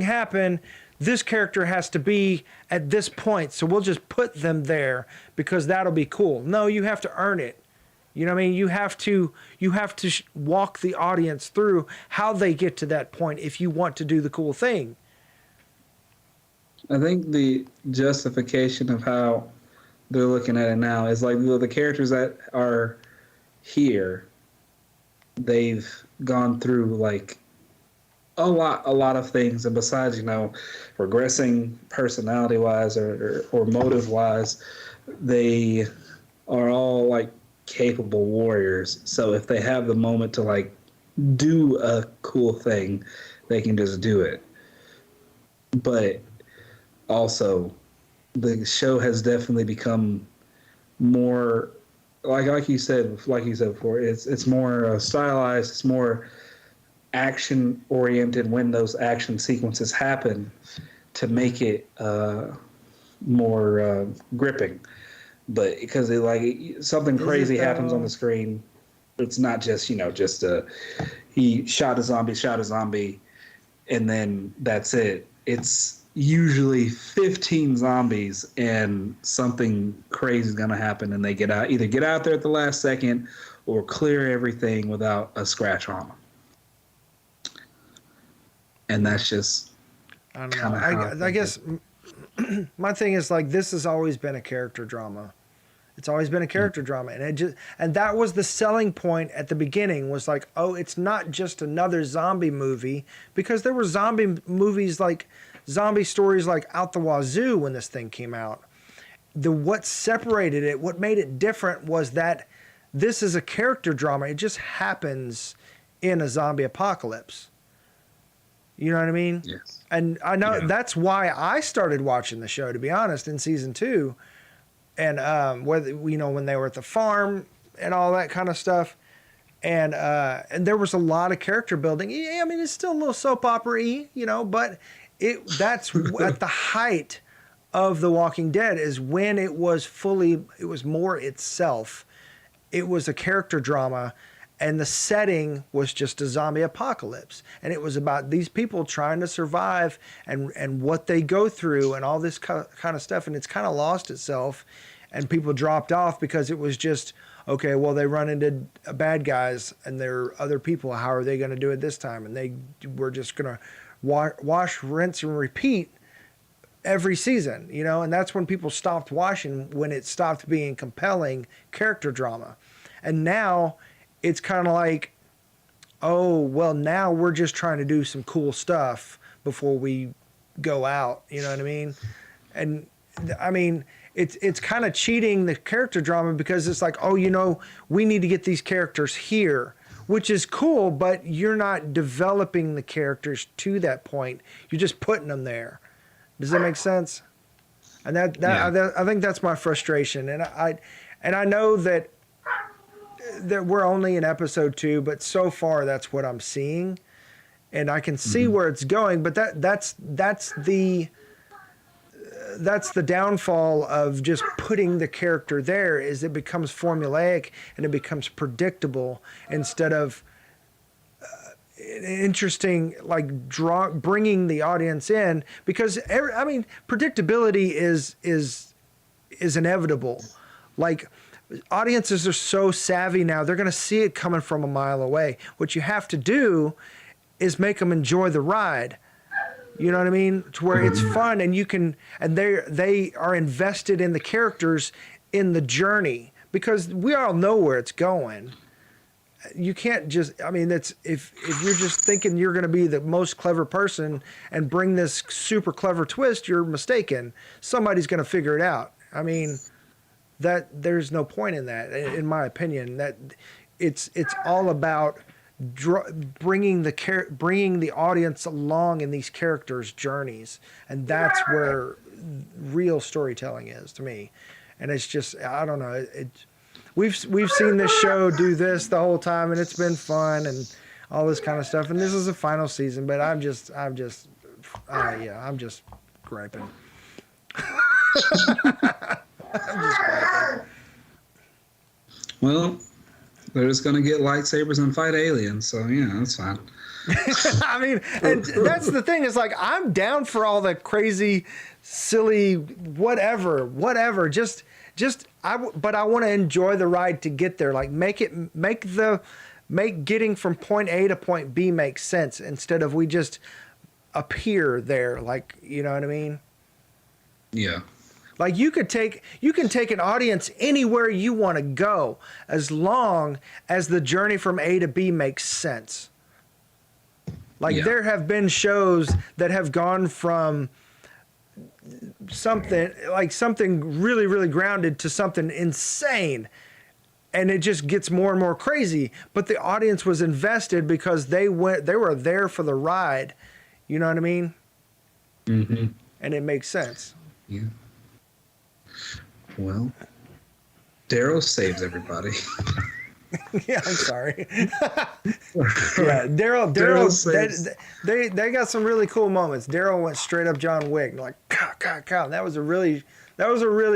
happen, this character has to be at this point. So we'll just put them there because that'll be cool. No, you have to earn it. You know what I mean? You have to walk the audience through how they get to that point if you want to do the cool thing. I think the justification of how they're looking at it now is like the characters that are here they've gone through like a lot of things, and besides, regressing personality wise or motive wise, they are all like capable warriors. So if they have the moment to like do a cool thing, they can just do it. But also, the show has definitely become more like you said before. It's more stylized. It's more action oriented when those action sequences happen to make it more gripping. But because something crazy happens on the screen, it's not just he shot a zombie, and then that's it. It's usually 15 zombies and something crazy is gonna happen, and they either get out there at the last second or clear everything without a scratch on them. And that's just I don't know. I guess my thing is like this has always been a character drama. It's always been a character drama, and that was the selling point at the beginning. Was like, oh, it's not just another zombie movie, because there were zombie movies like zombie stories like out the wazoo when this thing came out. What separated it, what made it different, was that this is a character drama. It just happens in a zombie apocalypse. You know what I mean? Yes. And I know that's why I started watching the show, to be honest, in season 2. And when they were at the farm and all that kind of stuff. And there was a lot of character building. Yeah, I mean, it's still a little soap opera-y, but that's at the height of The Walking Dead, is when it was more itself. It was a character drama. And the setting was just a zombie apocalypse. And it was about these people trying to survive and what they go through and all this kind of stuff. And it's kind of lost itself. And people dropped off because it was just, okay, well, they run into bad guys and there are other people. How are they going to do it this time? And they were just going to wash, rinse, and repeat every season, And that's when people stopped watching, when it stopped being compelling character drama. And now it's kind of like, oh, well, now we're just trying to do some cool stuff before we go out. You know what I mean? And I mean, it's kind of cheating the character drama, because it's like, oh, we need to get these characters here, which is cool, but you're not developing the characters to that point. You're just putting them there. Does that make sense? And I think that's my frustration. And I know that we're only in episode 2, but so far that's what I'm seeing, and I can see where it's going. But that's the downfall of just putting the character there, is it becomes formulaic and it becomes predictable instead of interesting, like bringing the audience in, because predictability is inevitable. Like, audiences are so savvy now, they're going to see it coming from a mile away. What you have to do is make them enjoy the ride. You know what I mean? To where it's fun, and they are invested in the characters, in the journey, because we all know where it's going. You can't just, if you're just thinking you're going to be the most clever person and bring this super clever twist, you're mistaken. Somebody's going to figure it out. That there's no point in that, in my opinion. That it's all about bringing the audience along in these characters' journeys, and that's where real storytelling is to me. And it's just, I don't know. We've seen this show do this the whole time, and it's been fun and all this kind of stuff. And this is the final season, but I'm just griping. Well, they're just gonna get lightsabers and fight aliens, so that's fine. And that's the thing, is like, I'm down for all the crazy, silly, whatever. But I want to enjoy the ride to get there. Like, make getting from point A to point B make sense, instead of we just appear there. Like, you know what I mean? Yeah. Like you can take an audience anywhere you want to go as long as the journey from A to B makes sense. Like there have been shows that have gone from something really, really grounded to something insane. And it just gets more and more crazy. But the audience was invested because they were there for the ride. You know what I mean? Mm-hmm. And it makes sense. Yeah. Well, Daryl saves everybody. Yeah, I'm sorry. Yeah, Daryl. They got some really cool moments. Daryl went straight up John Wick, like cow. That was a really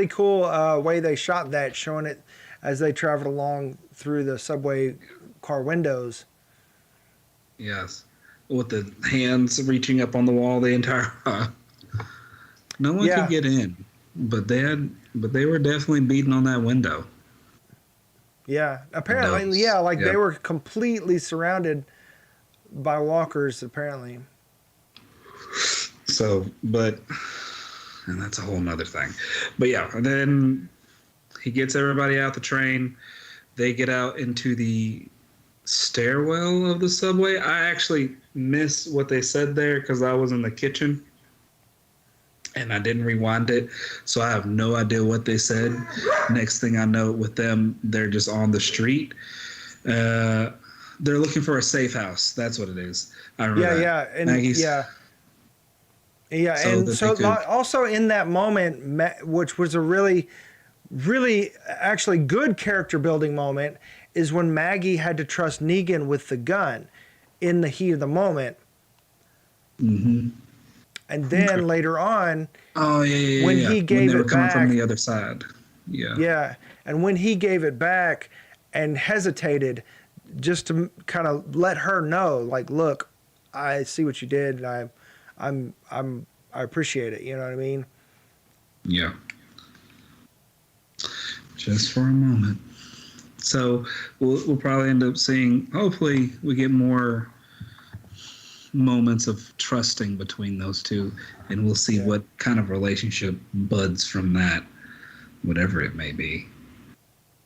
cool way they shot that, showing it as they traveled along through the subway car windows. Yes, with the hands reaching up on the wall the entire time. No one could get in, but they were definitely beating on that window. Yeah, apparently, they were completely surrounded by walkers, apparently. So, and that's a whole nother thing. But yeah, and then he gets everybody out the train. They get out into the stairwell of the subway. I actually missed what they said there because I was in the kitchen. And I didn't rewind it, so I have no idea what they said. Next thing I know, with them, they're just on the street. They're looking for a safe house. That's what it is. I remember that. And Maggie's, also in that moment, which was a really, really actually good character building moment, is when Maggie had to trust Negan with the gun in the heat of the moment. Mm-hmm. And then later on, when he gave it back from the other side, and when he gave it back and hesitated, just to kind of let her know, like, look, I see what you did, and I appreciate it. You know what I mean? Yeah. Just for a moment. So we'll probably end up seeing. Hopefully, we get more moments of trusting between those two, and we'll see what kind of relationship buds from that, whatever it may be.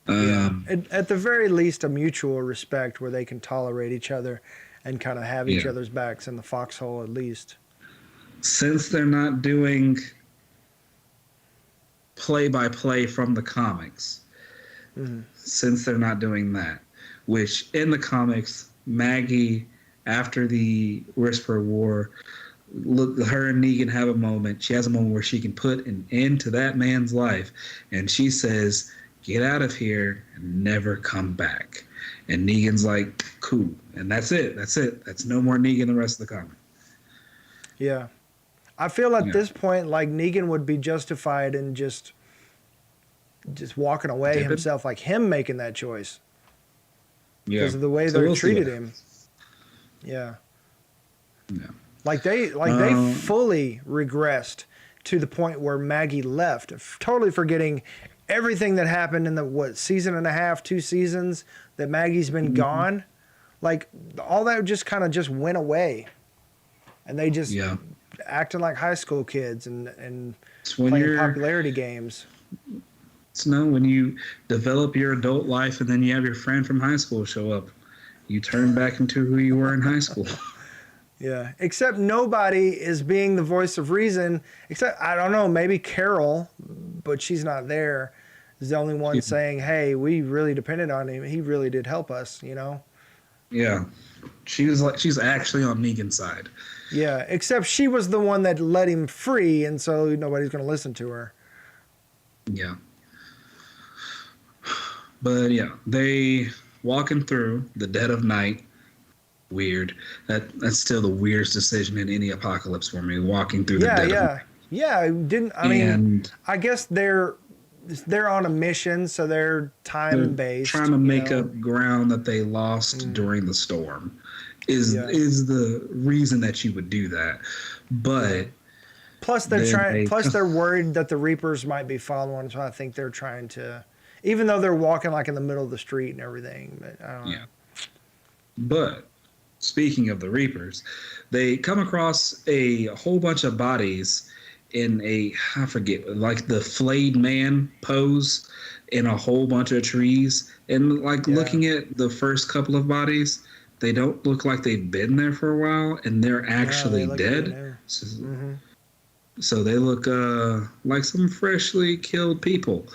At the very least, a mutual respect where they can tolerate each other and kind of have each other's backs in the foxhole, at least. Since they're not doing play-by-play from the comics, since they're not doing that, which in the comics, Maggie, after the Whisper War, her and Negan have a moment. She has a moment where she can put an end to that man's life. And she says, get out of here and never come back. And Negan's like, cool. And that's it. That's no more Negan the rest of the comic. Yeah. I feel at this point like Negan would be justified in just walking away himself, like him making that choice. Yeah. Because of the way they treated him. Yeah. Like they fully regressed to the point where Maggie left, totally forgetting everything that happened in the season and a half, 2 seasons that Maggie's been gone. Like all that just kind of just went away, and they just acting like high school kids and playing popularity games. So when you develop your adult life and then you have your friend from high school show up, you turn back into who you were in high school. Yeah, except nobody is being the voice of reason, except, I don't know, maybe Carol, but she's not there, is the only one saying, hey, we really depended on him. He really did help us, you know? Yeah. She's actually on Negan's side. Yeah, except she was the one that let him free, and so nobody's going to listen to her. Yeah. But yeah, they walking through the dead of night. Weird. That's still the weirdest decision in any apocalypse for me. Walking through the dead of night. Yeah. I guess they're on a mission, so they're time based. Trying to make up ground that they lost during the storm is the reason that you would do that. But plus they're worried that the Reapers might be following, so I think they're trying to, even though they're walking like in the middle of the street and everything. But I don't know. But speaking of the Reapers, they come across a whole bunch of bodies in I forget, like the flayed man pose in a whole bunch of trees. And like looking at the first couple of bodies, they don't look like they've been there for a while, and they're actually dead. So they look like some freshly killed people.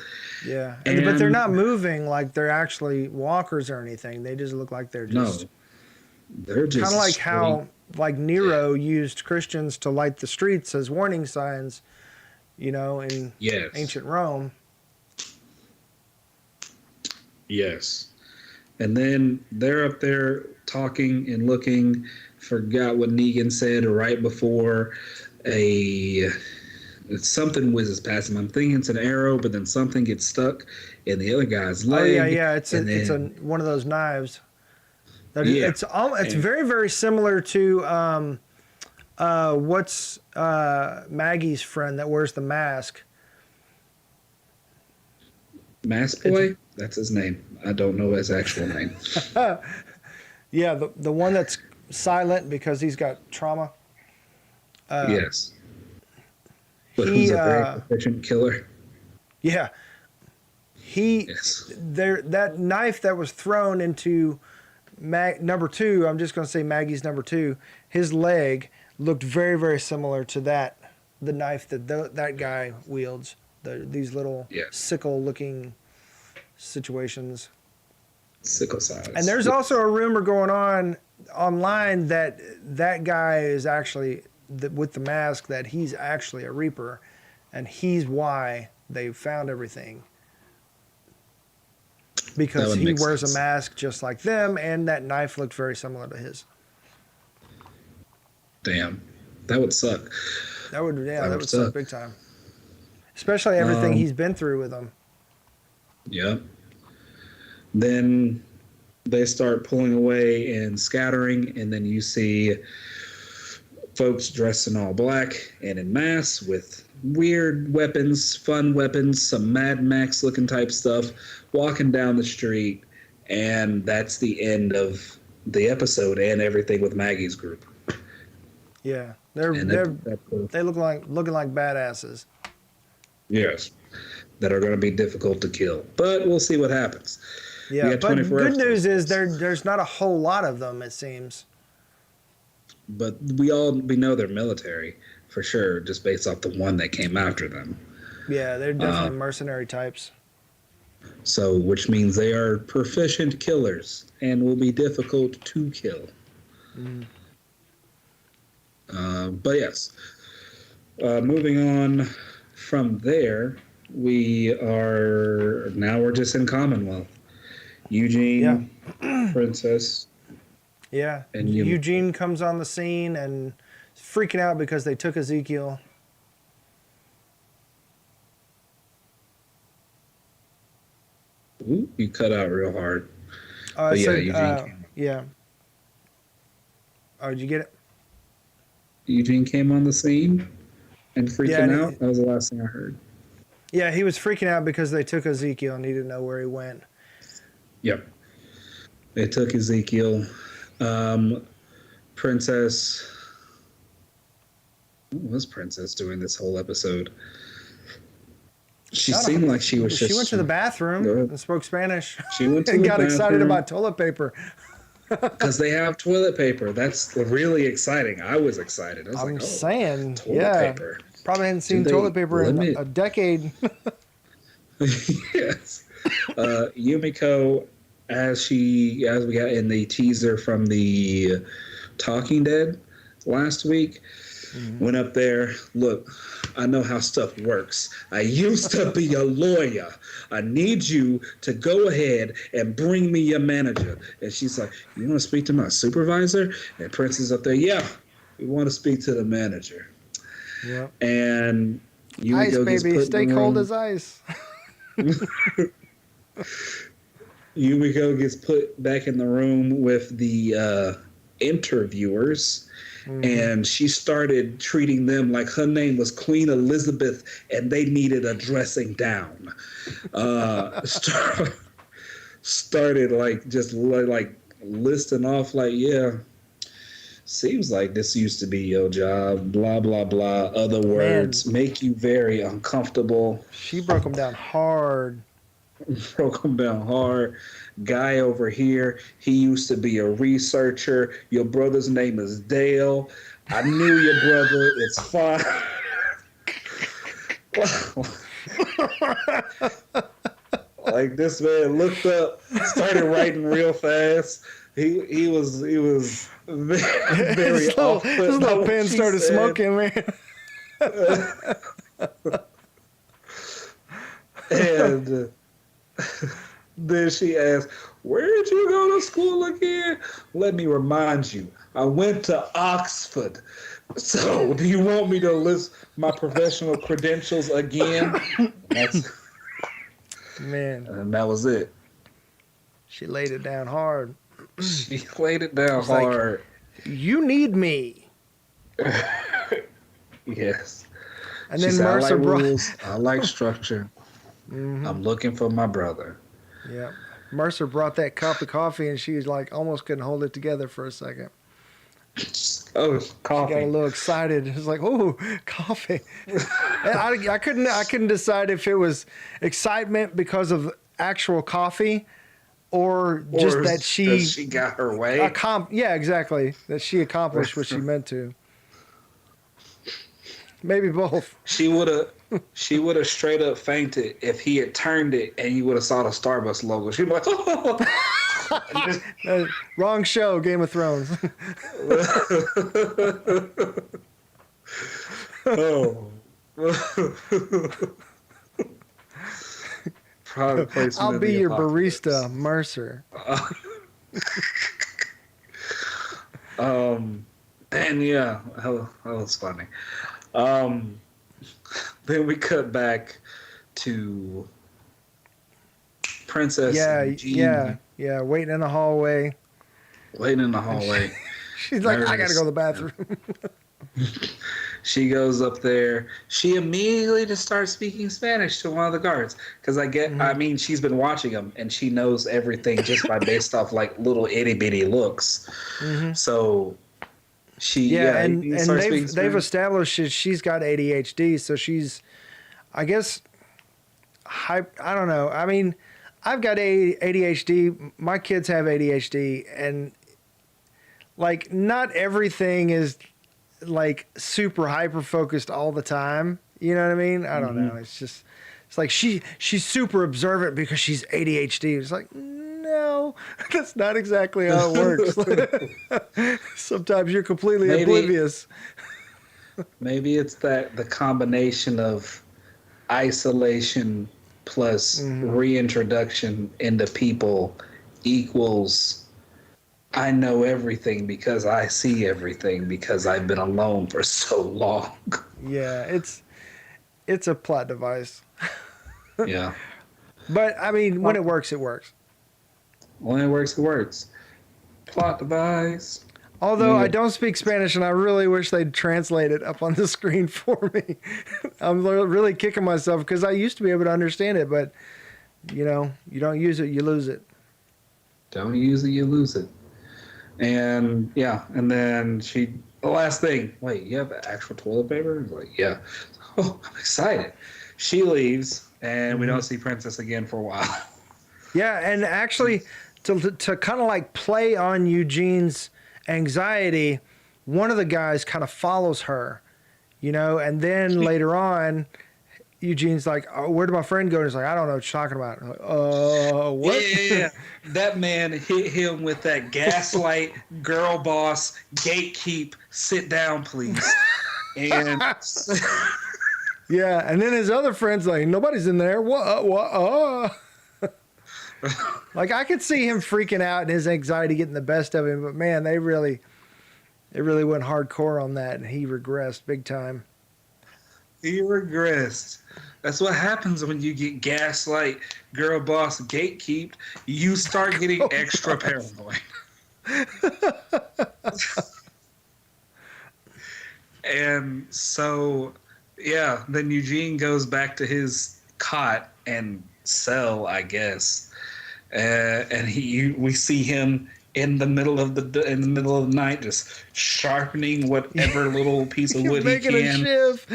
Yeah, but they're not moving like they're actually walkers or anything. They just look like they're just... No, they're just kind of like how Nero used Christians to light the streets as warning signs, in ancient Rome. Yes. And then they're up there talking and looking. Forgot what Negan said right before something whizzes past him. I'm thinking it's an arrow, but then something gets stuck in the other guy's leg. Oh yeah. It's one of those knives. It's very, very similar to what's Maggie's friend that wears the mask. Mask Boy? That's his name. I don't know his actual name. Yeah, the one that's silent because he's got trauma. Yes. But who's a very proficient killer. Yeah. That knife that was thrown into number 2, I'm just going to say Maggie's number 2, his leg looked very, very similar to the knife that that guy wields. These little sickle-looking situations. Sickle size. And there's also a rumor going on online that guy is actually, with the mask, that he's actually a Reaper, and he's why they found everything. Because he wears a mask just like them, and that knife looked very similar to his. Damn. That would suck. That would suck big time. Especially everything he's been through with them. Yep. Then they start pulling away and scattering, and then you see folks dressed in all black and in masks with weird weapons, fun weapons, some Mad Max looking type stuff, walking down the street, and that's the end of the episode and everything with Maggie's group. Yeah, they look like badasses. Yes, that are going to be difficult to kill, but we'll see what happens. Yeah, but good news is there's not a whole lot of them, it seems. But we know they're military for sure, just based off the one that came after them. Yeah, they're definitely mercenary types. So, which means they are proficient killers and will be difficult to kill. But yes, moving on from there, we're just in Commonwealth. Eugene, Princess. Yeah, and Eugene comes on the scene and is freaking out because they took Ezekiel. Ooh, you cut out real hard. Eugene came. Yeah. Oh, did you get it? Eugene came on the scene and freaking out? That was the last thing I heard. Yeah, he was freaking out because they took Ezekiel and he didn't know where he went. Yep. They took Ezekiel. Princess... What was Princess doing this whole episode? She seemed like she was just... She went to the bathroom and spoke Spanish. She went to and the got bathroom. excited about toilet paper. Because they have toilet paper. That's really exciting. I was excited. I was saying, toilet paper. Probably hadn't seen toilet paper in a decade. Yes. Yumiko, as we got in the teaser from the Talking Dead last week, went up there. Look, I know how stuff works. I used to be a lawyer. I need you to go ahead and bring me your manager. And she's like, you want to speak to my supervisor? And Prince is up there, yeah, we want to speak to the manager. Yeah. And ice, baby, stay cold as ice. Yumiko gets put back in the room with the interviewers. And she started treating them like her name was Queen Elizabeth and they needed a dressing down. Started like just like listing off like, yeah, Seems like this used to be your job. Blah, blah, blah. Other words make you very uncomfortable. She broke him down hard. Broke him down hard. Guy over here, he used to be a researcher. Your brother's name is Dale. I knew your brother. It's fine. Like this man looked up, started writing real fast. He was very his little pen started smoking, man. And then she asked, "Where did you go to school again?" Let me remind you, I went to Oxford. So, do you want me to list my professional credentials again? Man. And that was it. She laid it down hard. She laid it down hard. Like, you need me. Yes. And then Mercer brought rules. I like structure. Mm-hmm. I'm looking for my brother. Yeah. Mercer brought that cup of coffee, and she was like almost couldn't hold it together for a second. Oh, coffee! She got a little excited. It was like, "Oh, coffee!" I couldn't decide if it was excitement because of actual coffee, or just that she got her way. Yeah, exactly. That she accomplished what she meant to. Maybe both. She would have straight up fainted if he had turned it and you would have saw the Starbucks logo. She'd be like, "Oh." Wrong show, Game of Thrones. Oh. Product placement. I'll be your barista, Mercer. And yeah, that was funny. Then we cut back to Princess Eugene. Yeah, waiting in the hallway. She's like, "I gotta go to the bathroom." She goes up there. She immediately just starts speaking Spanish to one of the guards because I mean, she's been watching them and she knows everything just by based off like little itty bitty looks. Mm-hmm. So and they've established that she's got ADHD, so she's, I guess, I don't know. I mean, I've got ADHD. My kids have ADHD, and like not everything is like super hyper focused all the time. You know what I mean? I don't know. It's like she's super observant because she's ADHD. It's like, no, that's not exactly how it works. Sometimes you're completely oblivious. Maybe it's the combination of isolation plus reintroduction into people equals I know everything because I see everything because I've been alone for so long. Yeah, it's a plot device. Yeah. But I mean, when it works, it works. When it works, it works. Plot device. Although I don't speak Spanish, and I really wish they'd translate it up on the screen for me. I'm really kicking myself because I used to be able to understand it, but you know, you don't use it, you lose it. Don't use it, you lose it. And yeah, and then the last thing, wait, you have actual toilet paper? Like, yeah. Oh, I'm excited. She leaves, and we don't see Princess again for a while. Yeah, and actually, to kind of like play on Eugene's anxiety, one of the guys kind of follows her, you know, and then later on, Eugene's like, "Oh, where did my friend go?" And he's like, "I don't know what you're talking about." I'm like, what? Yeah, that man hit him with that gaslight, girl boss, gatekeep, sit down, please. And yeah, and then his other friend's like, "Nobody's in there." What? Like I could see him freaking out and his anxiety getting the best of him, but man, they really went hardcore on that, and he regressed big time. He regressed. That's what happens when you get gaslight, girl boss, gatekeep. You start getting extra paranoid. And so, yeah, then Eugene goes back to his cot and cell, I guess. And we see him in the middle of the night, just sharpening whatever little piece of wood he Making a can. shiv.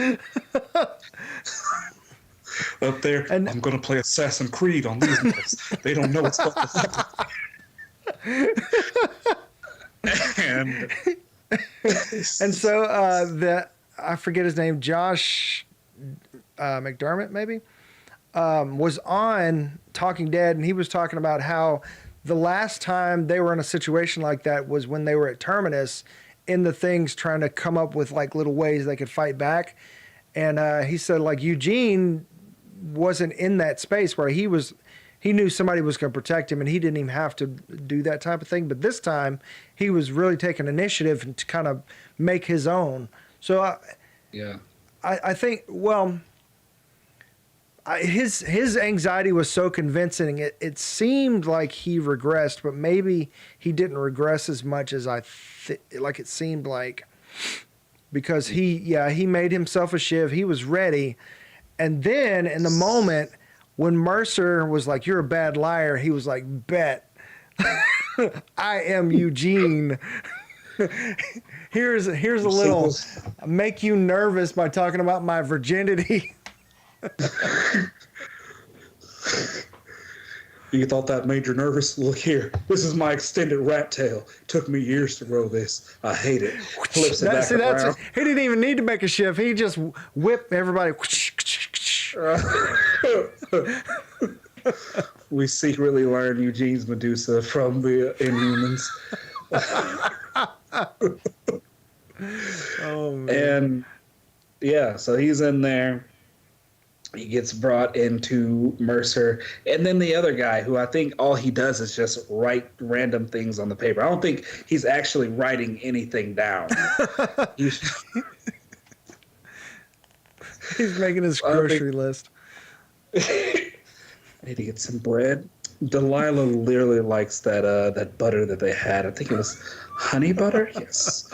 Up there, And- I'm gonna play Assassin's Creed on these guys. They don't know what's about to happen. And so I forget his name, Josh McDermott, maybe, was on Talking Dead, and he was talking about how the last time they were in a situation like that was when they were at Terminus in the things trying to come up with like little ways they could fight back. And he said like Eugene wasn't in that space where he knew somebody was going to protect him and he didn't even have to do that type of thing. But this time he was really taking initiative to kind of make his own. So I think, well, his anxiety was so convincing. It seemed like he regressed, but maybe he didn't regress as much as like it seemed like, because he made himself a shiv. He was ready. And then in the moment when Mercer was like, "You're a bad liar," he was like, "Bet." I am Eugene. Here's a little make you nervous by talking about my virginity. You thought that made you nervous? Look here. This is my extended rat tail. Took me years to grow this. I hate it. Flips it back around. He didn't even need to make a shift. He just whipped everybody. We secretly learned Eugene's Medusa from the Inhumans. Oh, man. And yeah, so he's in there. He gets brought into Mercer. And then the other guy, who I think all he does is just write random things on the paper. I don't think he's actually writing anything down. He's making his grocery list. I need to get some bread. Delilah literally likes that butter that they had. I think it was honey butter. Yes.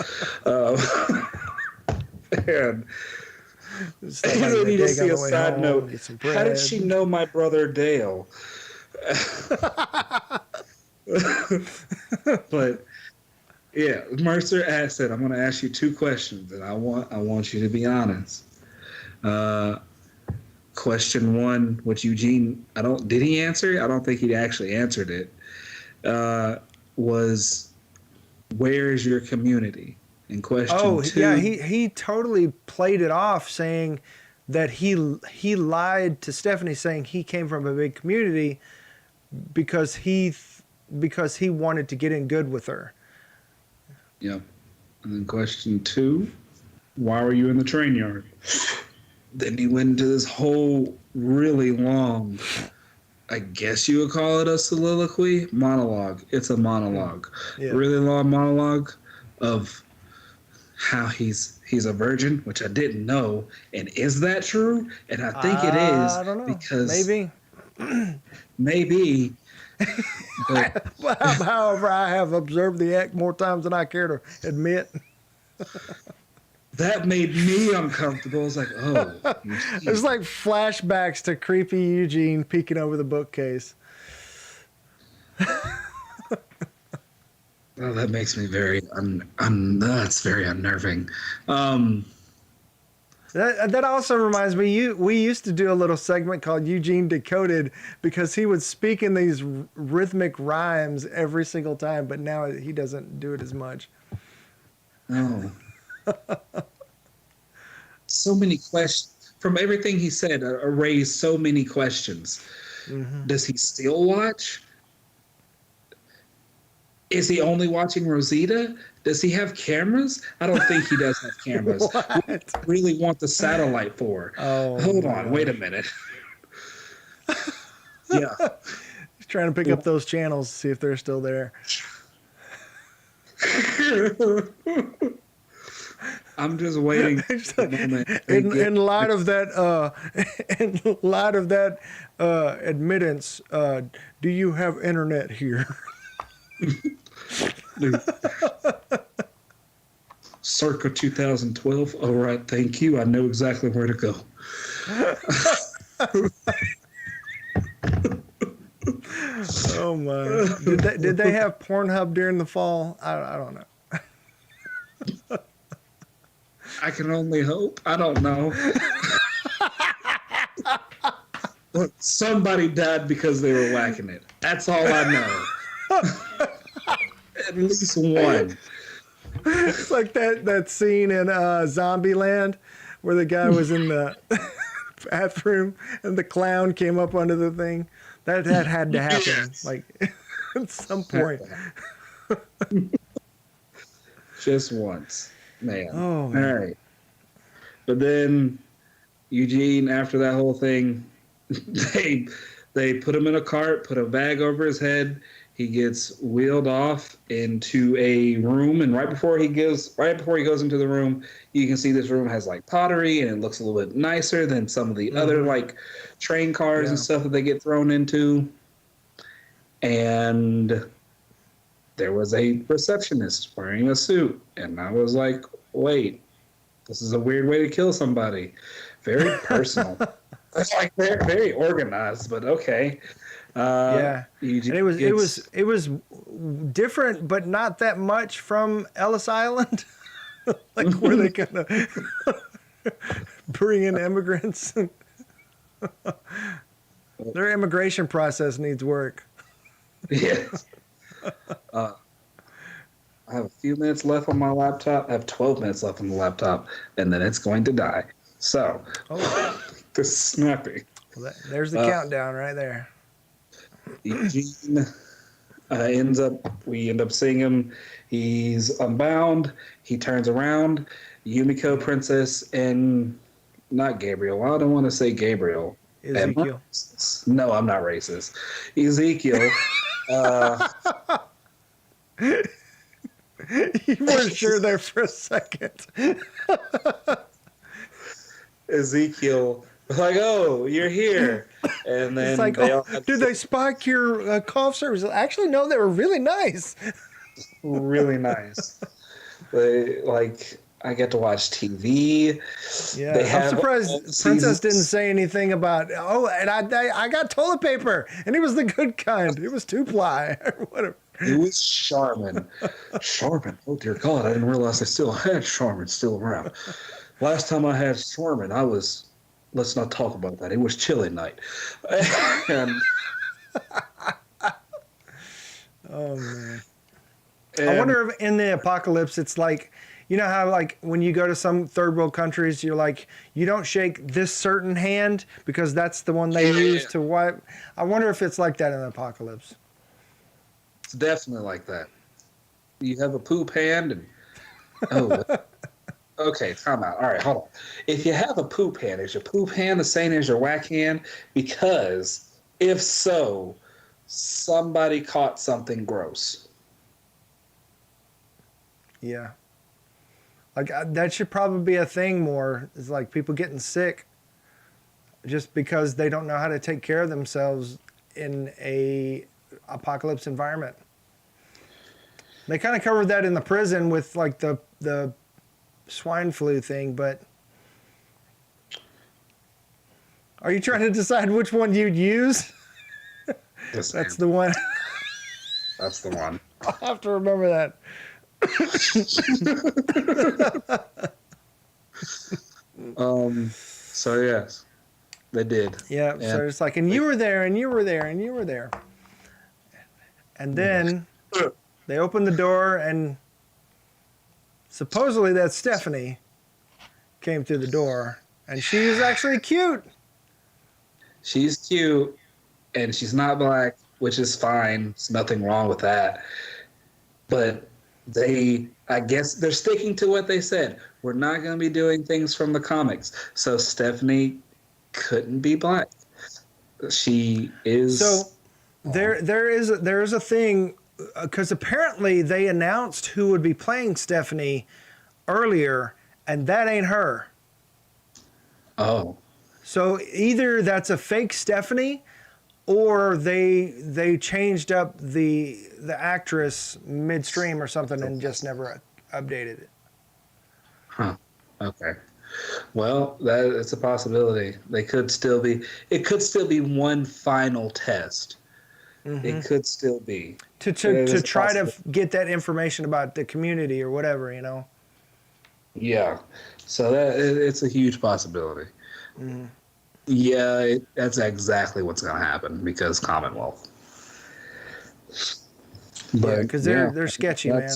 And then you just see a side note. How did she know my brother Dale? But yeah, Mercer said, "I'm going to ask you two questions, and I want you to be honest." Question one, which Eugene, did he answer? I don't think he actually answered it. Was, where is your community? And question two. Yeah, he totally played it off, saying that he lied to Stephanie, saying he came from a big community because he wanted to get in good with her. Yep. And then question two, why were you in the train yard? Then he went into this whole really long, I guess you would call it a soliloquy, monologue. It's a monologue. Yeah. Really long monologue of how he's a virgin, which I didn't know. And is that true? And I think it is. I don't know. Because maybe. But, however, I have observed the act more times than I care to admit. That made me uncomfortable. I was like, oh. It's like flashbacks to creepy Eugene peeking over the bookcase. Oh, that makes me very that's very unnerving. That also reminds me, we used to do a little segment called Eugene Decoded, because he would speak in these rhythmic rhymes every single time, but now he doesn't do it as much. Oh. So many questions. From everything he said, raised so many questions. Mm-hmm. Does he still watch? Is he only watching Rosita? Does he have cameras? I don't think he does have cameras. What do you really want the satellite for? Oh, hold on, wait a minute. Yeah. He's trying to pick up those channels, see if they're still there. I'm just waiting. In light of that, admittance, do you have internet here? Circa 2012. All right, thank you. I know exactly where to go. Oh my! Did they have Pornhub during the fall? I don't know. I can only hope. I don't know. Look, somebody died because they were whacking it. That's all I know. At least one. It's like that scene in Zombieland where the guy was in the bathroom and the clown came up under the thing. That had to happen. Yes. Like at some point. Just once. Man. Oh, All man. right. But then Eugene, after that whole thing, they put him in a cart, put a bag over his head. He gets wheeled off into a room, and right before he goes into the room, you can see this room has like pottery, and it looks a little bit nicer than some of the other like train cars and stuff that they get thrown into. And there was a receptionist wearing a suit, and I was like, "Wait, this is a weird way to kill somebody. Very personal." It's like they're very organized, but okay. Yeah, and it was different, but not that much from Ellis Island, like where they kind of bring in immigrants. Their immigration process needs work. Yes. I have a few minutes left on my laptop. I have 12 minutes left on the laptop, and then it's going to die. So, this is snappy. Well, there's the countdown right there. Eugene we end up seeing him. He's unbound. He turns around. Yumiko, Princess, and not Gabriel. I don't want to say Gabriel. Ezekiel. No, I'm not racist. Ezekiel. You weren't sure there for a second. Ezekiel was like, "Oh, you're here," and then It's like, did they spike your call service? Actually, no, they were really nice. really nice. They like. I get to watch TV. Yeah, I'm surprised Princess didn't say anything about. Oh, and I got toilet paper, and it was the good kind. It was 2-ply or whatever. It was Charmin. Charmin. Oh dear God! I didn't realize I still had Charmin still around. Last time I had Charmin, I was. Let's not talk about that. It was chilly night. And, oh man! I wonder if in the apocalypse it's like. You know how, like, when you go to some third world countries, you're like, you don't shake this certain hand because that's the one they use to wipe. I wonder if it's like that in the apocalypse. It's definitely like that. You have a poop hand and... Oh, okay, time out. All right, hold on. If you have a poop hand, is your poop hand the same as your whack hand? Because if so, somebody caught something gross. Yeah. Like that should probably be a thing more. Is like people getting sick just because they don't know how to take care of themselves in a apocalypse environment. They kind of covered that in the prison with like the swine flu thing, but are you trying to decide which one you'd use? That's the one. That's the one. I'll have to remember that. So yes, they did. Yeah, so it's like, and you were there, and you were there, and you were there. And then they opened the door, and supposedly that Stephanie came through the door, and she was actually cute. She's cute, and she's not black, which is fine. There's nothing wrong with that. But I guess they're sticking to what they said. We're not going to be doing things from the comics. So Stephanie couldn't be black. She is. So there is a thing, because apparently they announced who would be playing Stephanie earlier, and that ain't her. Oh. So either that's a fake Stephanie, or they changed up the actress midstream or something and just never updated it. Huh. Okay. Well, it's a possibility. It could still be one final test It could still be. To There's a try to possibility. get that information about the community or whatever, you know. Yeah. So it's a huge possibility. Yeah, that's exactly what's going to happen because Commonwealth. Yeah, But because yeah, they're sketchy, man.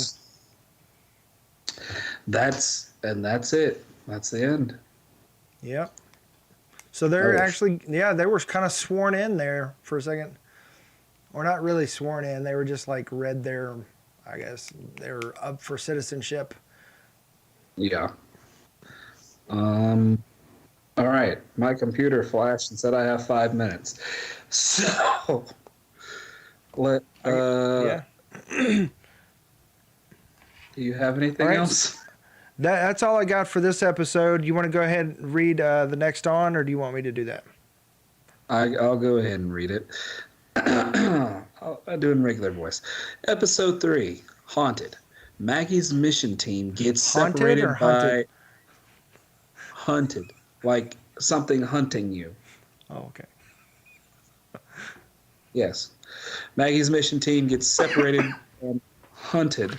that's it. That's the end. Yep. So they're Oh, actually, yeah, they were kind of sworn in there for a second, or not really sworn in. They were just like read their, I guess they were up for citizenship. yeah. Um. All right. My computer flashed and said I have 5 minutes. So let. Yeah. Do you have All anything right. else? That's all I got for this episode. You want to go ahead and read the next on, or do you want me to do that? I'll go ahead and read it. I'll do it in regular voice. Episode 3, Haunted. Maggie's mission team gets Haunted or separated hunted? by hunted, like something hunting you. Oh, okay. Yes. Maggie's mission team gets separated and hunted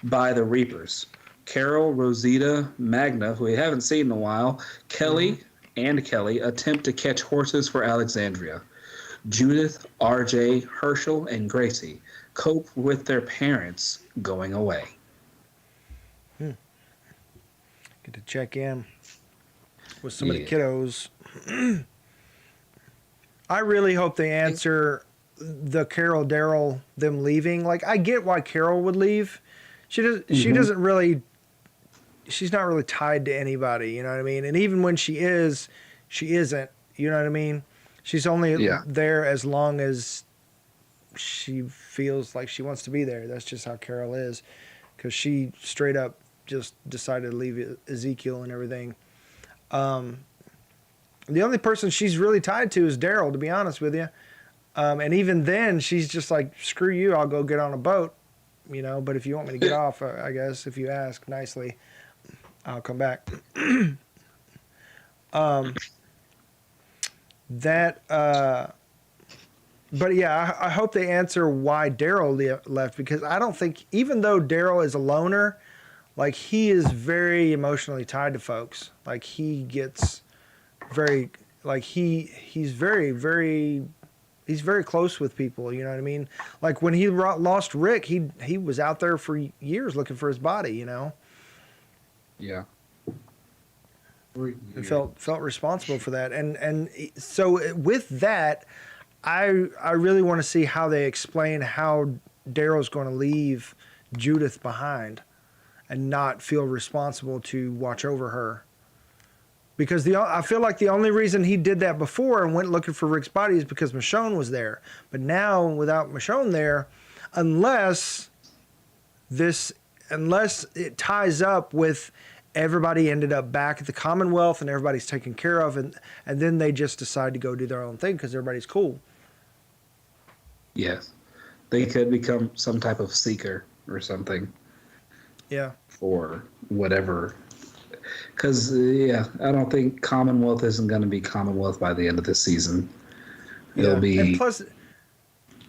by the Reapers. Carol, Rosita, Magna, who we haven't seen in a while, Kelly, and Kelly attempt to catch horses for Alexandria. Judith, RJ, Herschel, and Gracie cope with their parents going away. Get to check in with some of the Yeah. kiddos. I really hope they answer the Carol Daryl them leaving. Like I get why Carol would leave. She doesn't really she's not really tied to anybody, you know what I mean? And even when she is, she isn't, you know what I mean? She's only Yeah. there as long as she feels like she wants to be there. That's just how Carol is, cuz she straight up just decided to leave Ezekiel and everything. The only person she's really tied to is Daryl, to be honest with you. And even then, she's just like, screw you, I'll go get on a boat, you know. But if you want me to get off, I guess, if you ask nicely, I'll come back. But yeah, I hope they answer why Daryl left, because I don't think, even though Daryl is a loner, like he is very emotionally tied to folks. Like he gets very, like he's very he's very close with people, you know what I mean? Like when he lost Rick, he was out there for years looking for his body, you know? Yeah. And felt responsible for that. And so with that, I really want to see how they explain how Daryl's going to leave Judith behind and not feel responsible to watch over her. Because I feel like the only reason he did that before and went looking for Rick's body is because Michonne was there. But now, without Michonne there, unless it ties up with everybody ended up back at the Commonwealth and everybody's taken care of, and then they just decide to go do their own thing because everybody's cool. Yes. They could become some type of seeker or something. Yeah. For whatever. Because, yeah, I don't think Commonwealth isn't going to be Commonwealth by the end of this season. It'll be. And plus,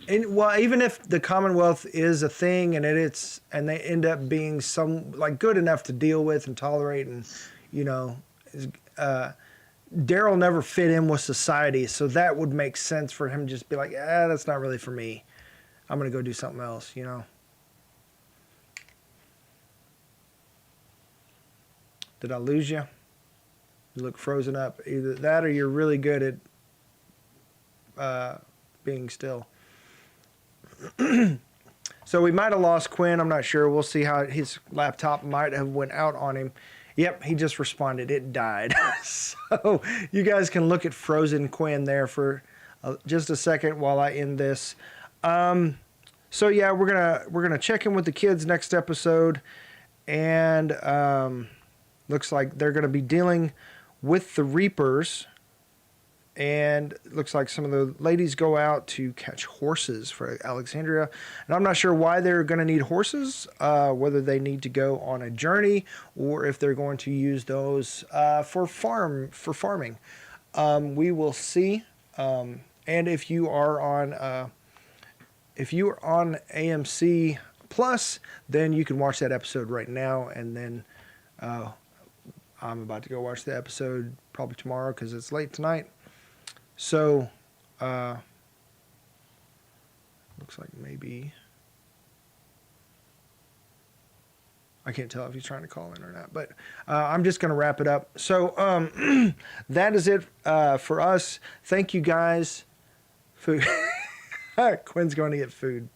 well, even if the Commonwealth is a thing and they end up being some like good enough to deal with and tolerate, and you know, Daryl never fit in with society, so that would make sense for him to just be like, that's not really for me. I'm gonna go do something else, you know. Did I lose you? You look frozen up. Either that or you're really good at being still. So we might have lost Quin. I'm not sure. We'll see how his laptop might have went out on him. Yep, he just responded. It died. So you guys can look at frozen Quin there for just a second while I end this. So yeah, we're gonna check in with the kids next episode, and looks like they're gonna be dealing with the Reapers. And it looks like some of the ladies go out to catch horses for Alexandria. And I'm not sure why they're going to need horses, whether they need to go on a journey or if they're going to use those for farming. We will see. And if you are on if you are on AMC Plus, then you can watch that episode right now. And then I'm about to go watch the episode probably tomorrow because it's late tonight. So, looks like maybe... I can't tell if he's trying to call in or not, but I'm just going to wrap it up. So that is it for us. Thank you guys. Food. Quin's going to get food.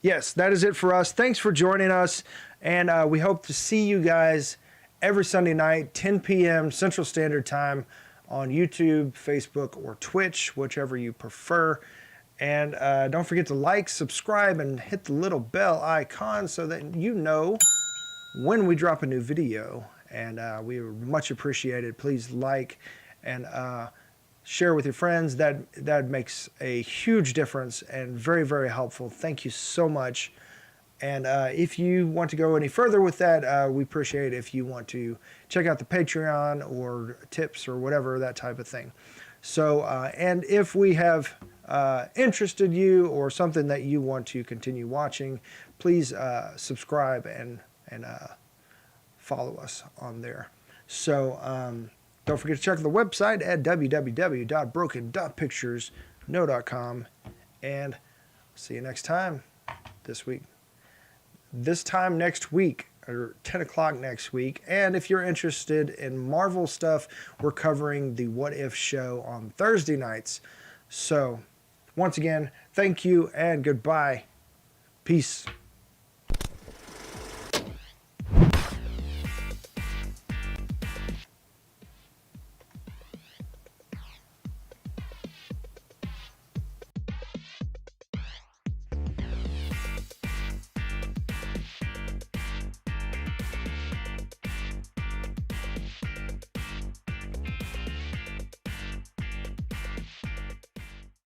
Yes, that is it for us. Thanks for joining us, and we hope to see you guys every Sunday night, 10 p.m. Central Standard Time on YouTube, Facebook, or Twitch, whichever you prefer. And don't forget to like, subscribe, and hit the little bell icon so that you know when we drop a new video. And we would much appreciate it. Please like and share with your friends. That makes a huge difference and very, very helpful. Thank you so much. And if you want to go any further with that, we appreciate it if you want to check out the Patreon or tips or whatever, that type of thing. So, and if we have interested you or something that you want to continue watching, please subscribe and follow us on there. So don't forget to check the website at www.broken.picturesno.com, and see you next time this time next week, or 10 o'clock next week. And if you're interested in Marvel stuff, we're covering the What If show on Thursday nights. So once again, thank you and goodbye. Peace.